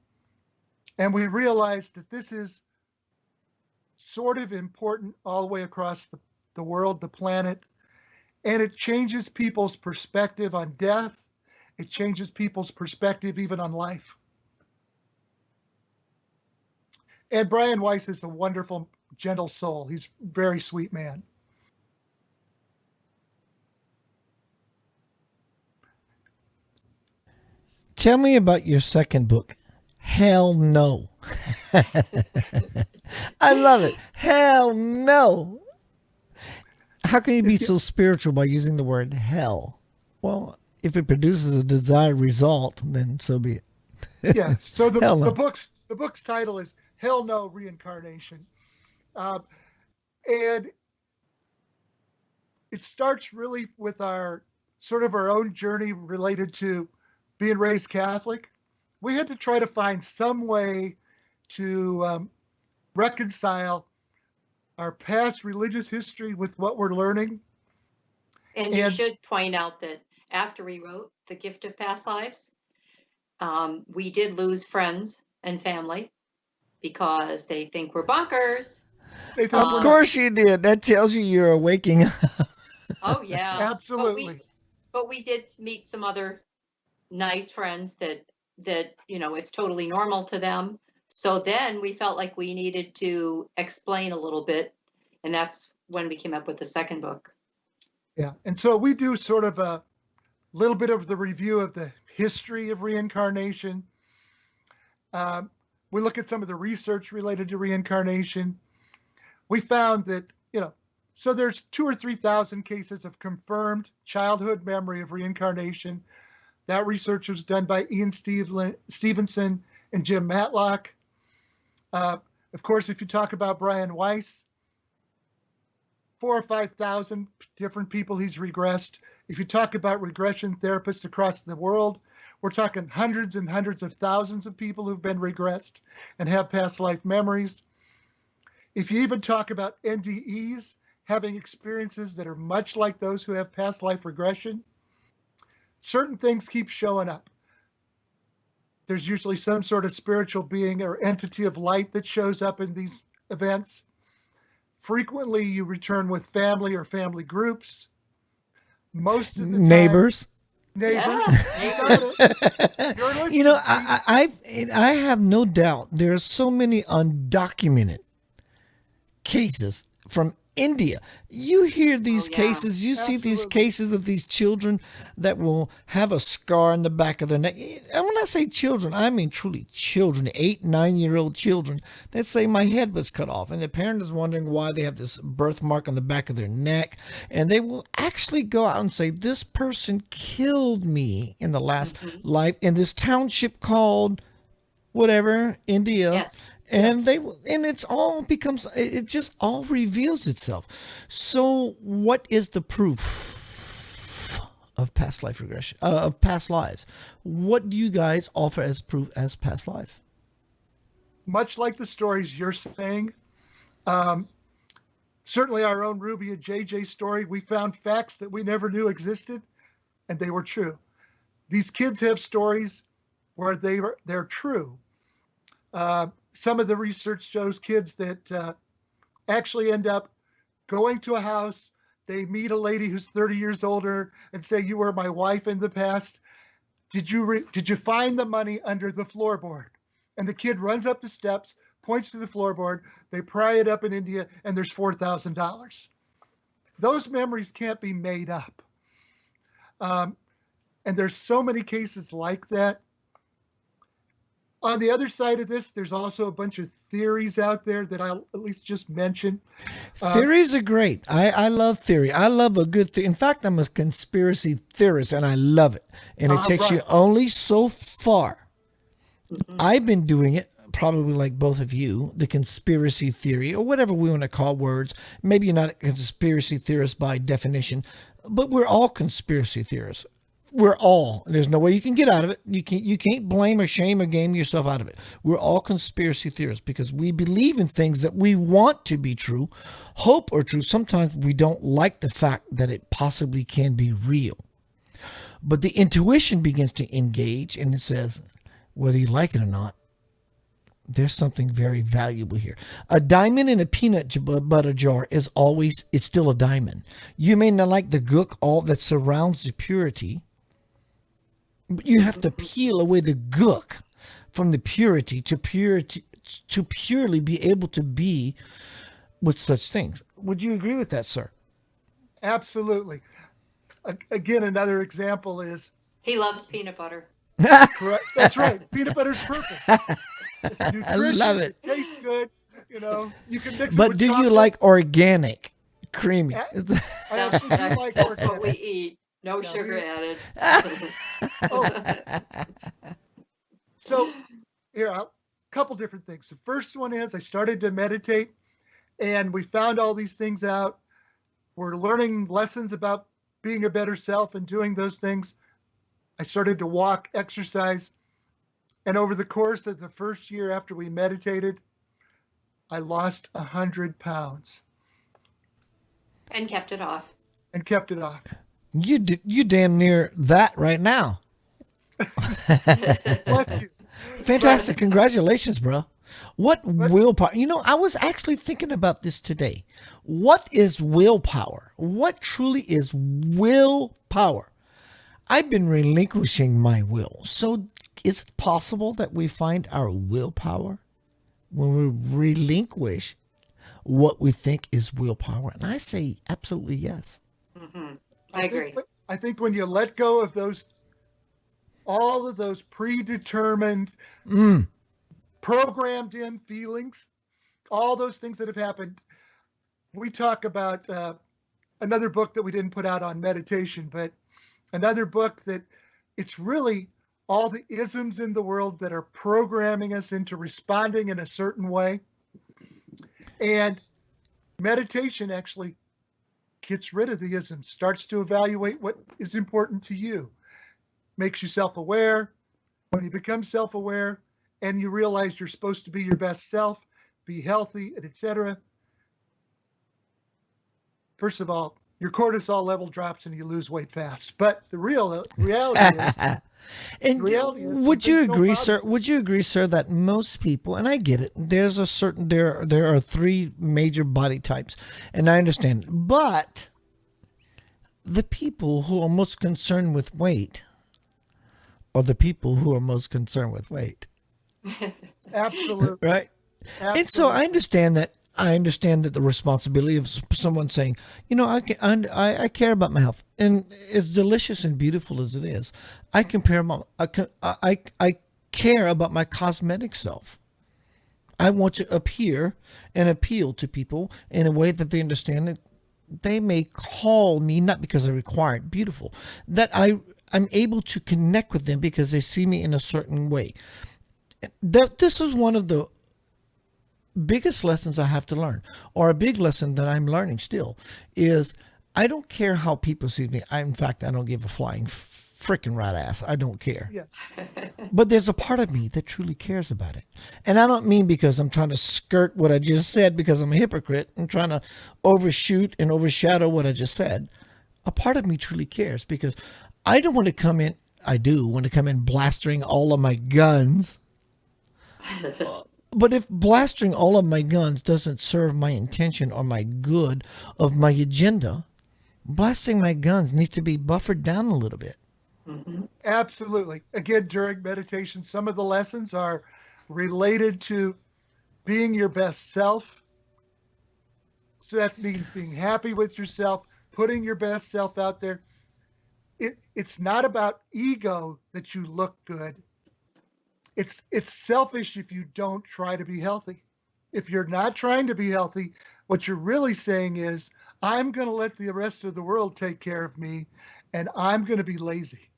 and we realized that this is sort of important all the way across the world, the planet, and it changes people's perspective on death. It changes people's perspective even on life. And Brian Weiss is a wonderful, gentle soul. He's a very sweet man. Tell me about your second book. Hell no. I love it. Hell no. How can you be so spiritual by using the word hell? Well, if it produces a desired result, then so be it. Yeah. So Hell no. the book's title is Hell No Reincarnation, and it starts really with our own journey related to being raised Catholic. We had to try to find some way to reconcile our past religious history with what we're learning. And you And should point out that after we wrote The Gift of Past Lives, we did lose friends and family because they think we're bonkers. they thought Of we're course you did. That tells you you're waking up. Oh yeah, absolutely. But we did meet some other nice friends that it's totally normal to them. So then we felt like we needed to explain a little bit, and that's when we came up with the second book. Yeah. And so we do sort of a little bit of the review of the history of reincarnation. We look at some of the research related to reincarnation. We found that, so there's 2,000 or 3,000 cases of confirmed childhood memory of reincarnation. That research was done by Ian Stevenson and Jim Matlock. Of course, if you talk about Brian Weiss, 4 or 5 thousand different people he's regressed. If you talk about regression therapists across the world, we're talking hundreds and hundreds of thousands of people who've been regressed and have past life memories. If you even talk about NDEs having experiences that are much like those who have past life regression, certain things keep showing up. There's usually some sort of spiritual being or entity of light that shows up in these events. Frequently, you return with family or family groups. Most of the time, Neighbors. neighbors. Yeah, You got it. You're listening, You know, Pete. I have no doubt there are so many undocumented cases from India. You hear these yeah. cases, you see these Absolutely. cases of these children that will have a scar in the back of their neck. And when I say children, I mean truly children, 8, 9-year-old children that say my head was cut off. And the parent is wondering why they have this birthmark on the back of their neck. And they will actually go out and say, this person killed me in the last life in this township called whatever, India. Yes. And it's all becomes, it just all reveals itself. So what is the proof of past life regression, of past lives? What do you guys offer as proof as past life? Much like the stories you're saying, certainly our own Ruby and JJ story, we found facts that we never knew existed, and they were true. These kids have stories where they're true. Some of the research shows kids that actually end up going to a house. They meet a lady who's 30 years older and say, "You were my wife in the past. Did you find the money under the floorboard?" And the kid runs up the steps, points to the floorboard. They pry it up in India, and there's $4,000. Those memories can't be made up. And there's so many cases like that. On the other side of this, there's also a bunch of theories out there that I'll at least just mention. Theories are great. I love theory. I love a good theory. In fact, I'm a conspiracy theorist and I love it. And it takes you Right. only so far. I've been doing it, probably like both of you, the conspiracy theory, or whatever we want to call words. Maybe you're not a conspiracy theorist by definition, but we're all conspiracy theorists. We're all. There's no way you can get out of it. You can't blame or shame or game yourself out of it. We're all conspiracy theorists because we believe in things that we want to be true, hope are true. Sometimes we don't like the fact that it possibly can be real. But the intuition begins to engage and it says, whether you like it or not, there's something very valuable here. A diamond in a peanut butter jar is still a diamond. You may not like the gook all that surrounds the purity, but you have to peel away the gook from the purity to purely be able to be with such things. Would you agree with that, sir? Absolutely. Again, another example is He loves peanut butter. correct. That's right. Peanut butter's perfect. It's I love nutritious, it. it tastes good. You can mix it But with do you chocolate. like organic, creamy? I That's, actually do like that's what we organic. eat. No Yeah, sugar we- added. Oh, so here, a couple different things. The first one is I started to meditate and we found all these things out. We're learning lessons about being a better self and doing those things. I started to walk, exercise, and over the course of the first year after we meditated, I lost 100 pounds And kept it off. and kept it off. You damn near that right now. Bless you. Fantastic. Congratulations, bro. What willpower? I was actually thinking about this today. What is willpower? What truly is willpower? I've been relinquishing my will. So is it possible that we find our willpower when we relinquish what we think is willpower? And I say absolutely yes. I agree. I think when you let go of all of those predetermined, programmed in feelings, all those things that have happened. We talk about another book that we didn't put out on meditation, but another book that it's really all the isms in the world that are programming us into responding in a certain way. And meditation actually gets rid of the isms, starts to evaluate what is important to you, makes you self-aware. When you become self-aware and you realize you're supposed to be your best self, be healthy, and etc. First of all, your cortisol level drops and you lose weight fast. But the reality is, And reality is some would you things don't agree, bother sir? Would you agree, sir, that most people, and I get it, there are three major body types, and I understand, but the people who are most concerned with weight are the people who are most concerned with weight, Absolutely. right? And so I understand that. I understand that the responsibility of someone saying, I care about my health, and as delicious and beautiful as it is, I care about my cosmetic self. I want to appear and appeal to people in a way that they understand that they may call me, not because I require it, beautiful, that I'm able to connect with them because they see me in a certain way. This is one of the biggest lessons I have to learn, or a big lesson that I'm learning still, is I don't care how people see me. In fact, I don't give a flying freaking right ass. I don't care. Yeah. But there's a part of me that truly cares about it. And I don't mean because I'm trying to skirt what I just said because I'm a hypocrite and trying to overshoot and overshadow what I just said. A part of me truly cares because I don't want to come in. I do want to come in blastering all of my guns. But if blastering all of my guns doesn't serve my intention or my good of my agenda, blasting my guns needs to be buffered down a little bit. Absolutely. Again, during meditation, some of the lessons are related to being your best self. So that means being happy with yourself, putting your best self out there. It's not about ego that you look good. It's selfish if you don't try to be healthy. If you're not trying to be healthy, what you're really saying is, I'm going to let the rest of the world take care of me, and I'm going to be lazy.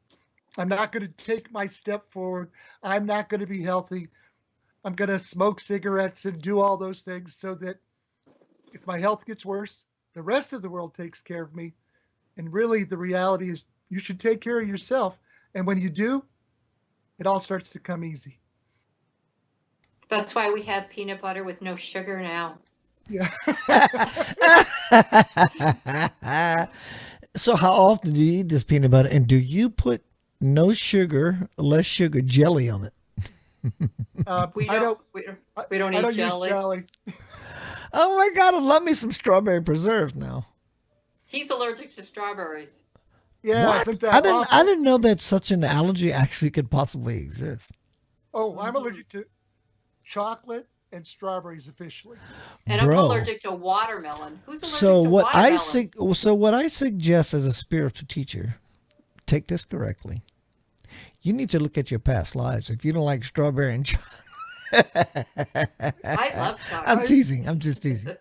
I'm not going to take my step forward. I'm not going to be healthy. I'm going to smoke cigarettes and do all those things so that if my health gets worse, the rest of the world takes care of me. And really, the reality is you should take care of yourself. And when you do, it all starts to come easy. That's why we have peanut butter with no sugar now. Yeah. So how often do you eat this peanut butter? And do you put no sugar, less sugar jelly on it? We I don't. don't. We don't I eat don't jelly. use jelly. Oh my God, I love me some strawberry preserves now. He's allergic to strawberries. Yeah, What? isn't that I awful? didn't know that such an allergy actually could possibly exist. Oh, I'm allergic to chocolate and strawberries officially. And Bro. I'm allergic to watermelon. Who's allergic So to what watermelon? I suggest as a spiritual teacher, take this correctly. You need to look at your past lives. If you don't like strawberry and chocolate, I love I'm chocolate. teasing. I'm just teasing.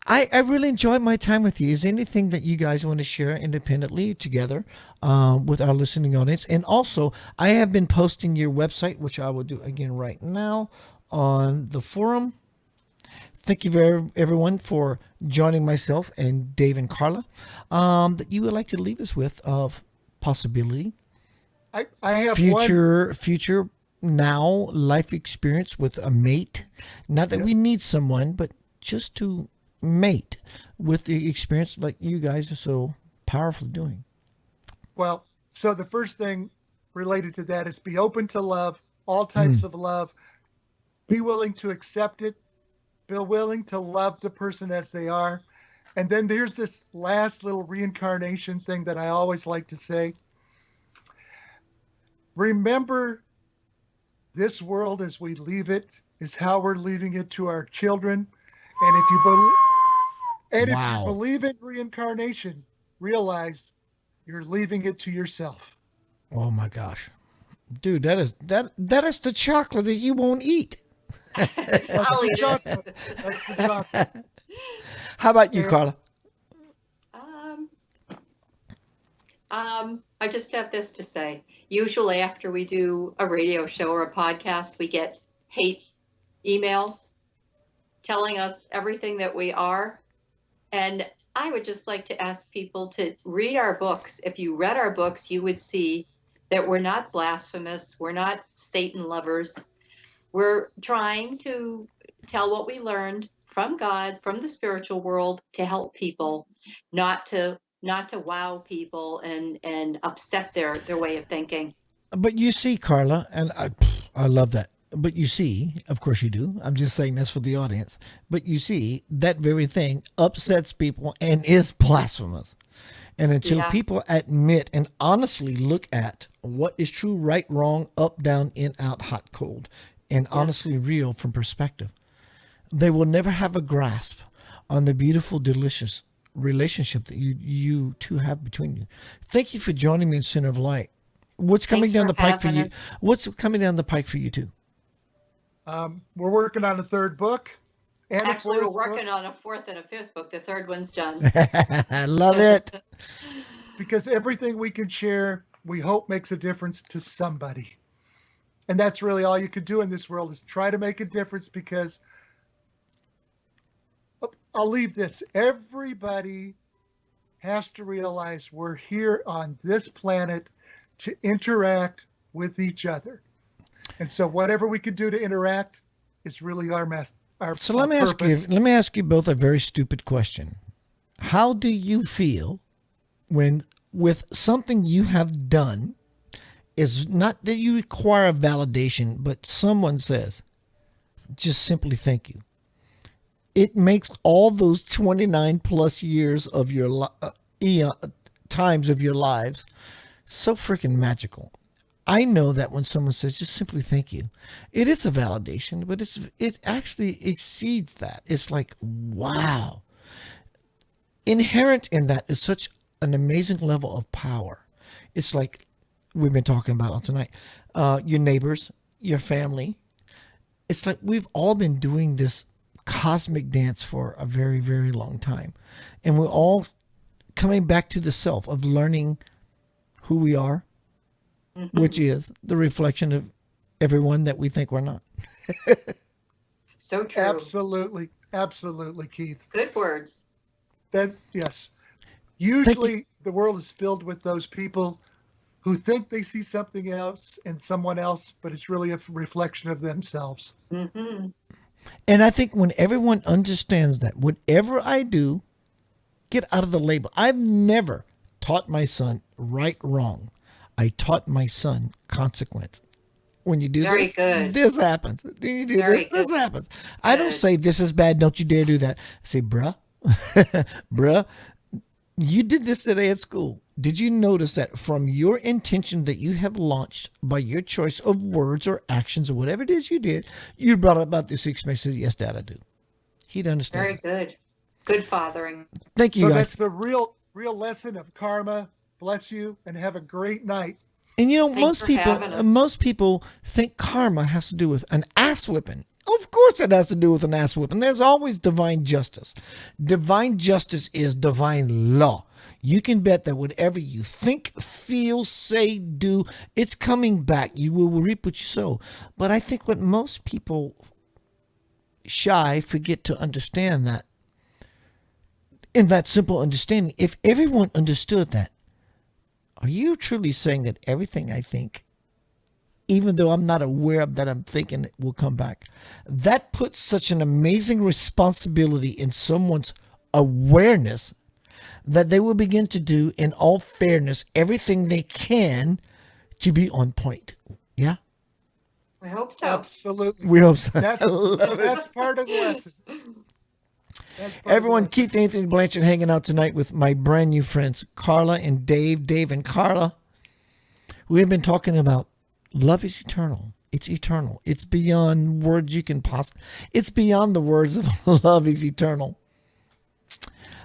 I really enjoyed my time with you. Is there anything that you guys want to share independently together with our listening audience? And also, I have been posting your website, which I will do again right now on the forum. Thank you everyone for joining myself and Dave and Carla. That you would like to leave us with of possibility, I have one. future now life experience with a mate. Not that we need someone, but just to mate with the experience like you guys are so powerfully doing. Well, so the first thing related to that is be open to love, all types of love. Be willing to accept it. Be willing to love the person as they are. And then there's this last little reincarnation thing that I always like to say. Remember, this world as we leave it is how we're leaving it to our children. And if you believe in reincarnation, realize you're leaving it to yourself. Oh my gosh. Dude, that is the chocolate that you won't eat. I'll eat it. That's the chocolate. How about you, Carla? I just have this to say. Usually after we do a radio show or a podcast, we get hate emails. telling us everything that we are. And I would just like to ask people to read our books. If you read our books, you would see that we're not blasphemous. We're not Satan lovers. We're trying to tell what we learned from God, from the spiritual world, to help people, not to wow people and upset their way of thinking. But you see, Carla, and I love that. But you see, of course you do. I'm just saying this for the audience. But you see, that very thing upsets people and is blasphemous. And until people admit and honestly look at what is true, right, wrong, up, down, in, out, hot, cold, and honestly real from perspective, they will never have a grasp on the beautiful, delicious relationship that you two have between you. Thank you for joining me in Center of Light. What's coming down the pike for you? What's coming down the pike for you too? We're working on a third book. And actually, we're working on a fourth and a fifth book. The third one's done. I love it. Because everything we can share, we hope makes a difference to somebody. And that's really all you can do in this world is try to make a difference, because I'll leave this. Everybody has to realize we're here on this planet to interact with each other. And so whatever we can do to interact is really our So let me ask you both a very stupid question. How do you feel when with something you have done is not that you require a validation, but someone says, just simply thank you. It makes all those 29 plus years of your times of your lives so freaking magical. I know that when someone says just simply thank you, it is a validation, but it actually exceeds that. It's like, wow. Inherent in that is such an amazing level of power. It's like we've been talking about all tonight. Your neighbors, your family. It's like we've all been doing this cosmic dance for a very, very long time. And we're all coming back to the self of learning who we are, which is the reflection of everyone that we think we're not. So true. Absolutely. Absolutely, Keith. Good words. Yes. Usually the world is filled with those people who think they see something else in someone else, but it's really a reflection of themselves. Mm-hmm. And I think when everyone understands that, whatever I do, get out of the label. I've never taught my son right, wrong. I taught my son consequence. When you do this happens. Do you do this happens. I don't say this is bad, don't you dare do that. I say, bruh, bruh, you did this today at school. Did you notice that from your intention that you have launched by your choice of words or actions or whatever it is you did, you brought about this experience? Yes, Dad, I do. He'd understand. Very good. Good fathering. Thank you, guys. That's the real lesson of karma. Bless you and have a great night. And you know, most people think karma has to do with an ass whipping. Of course it has to do with an ass whipping. There's always divine justice. Divine justice is divine law. You can bet that whatever you think, feel, say, do, it's coming back. You will reap what you sow. But I think what most people forget to understand that, in that simple understanding, if everyone understood that, are you truly saying that everything I think, even though I'm not aware of that I'm thinking, it will come back? That puts such an amazing responsibility in someone's awareness that they will begin to do, in all fairness, everything they can to be on point. Yeah? We hope so. Absolutely. We hope so. That's part of the lesson. Everyone, Keith, Anthony, Blanchard hanging out tonight with my brand new friends, Carla and Dave and Carla. We have been talking about love is eternal. It's eternal. It's beyond words you can it's beyond the words of love is eternal.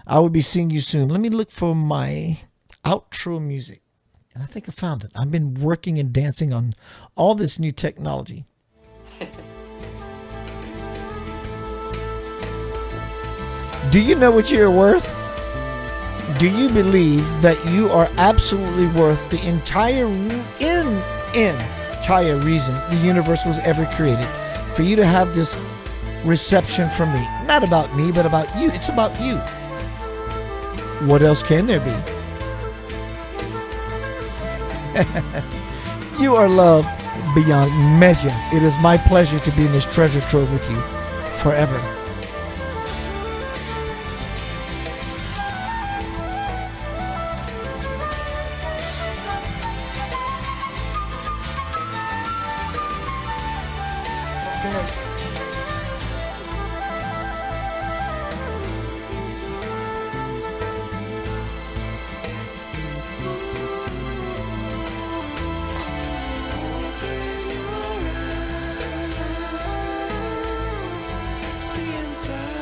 I will be seeing you soon. Let me look for my outro music. And I think I found it. I've been working and dancing on all this new technology. Do you know what you're worth? Do you believe that you are absolutely worth the entire reason the universe was ever created? For you to have this reception from me. Not about me, but about you. It's about you. What else can there be? You are loved beyond measure. It is my pleasure to be in this treasure trove with you forever. Okay. See inside.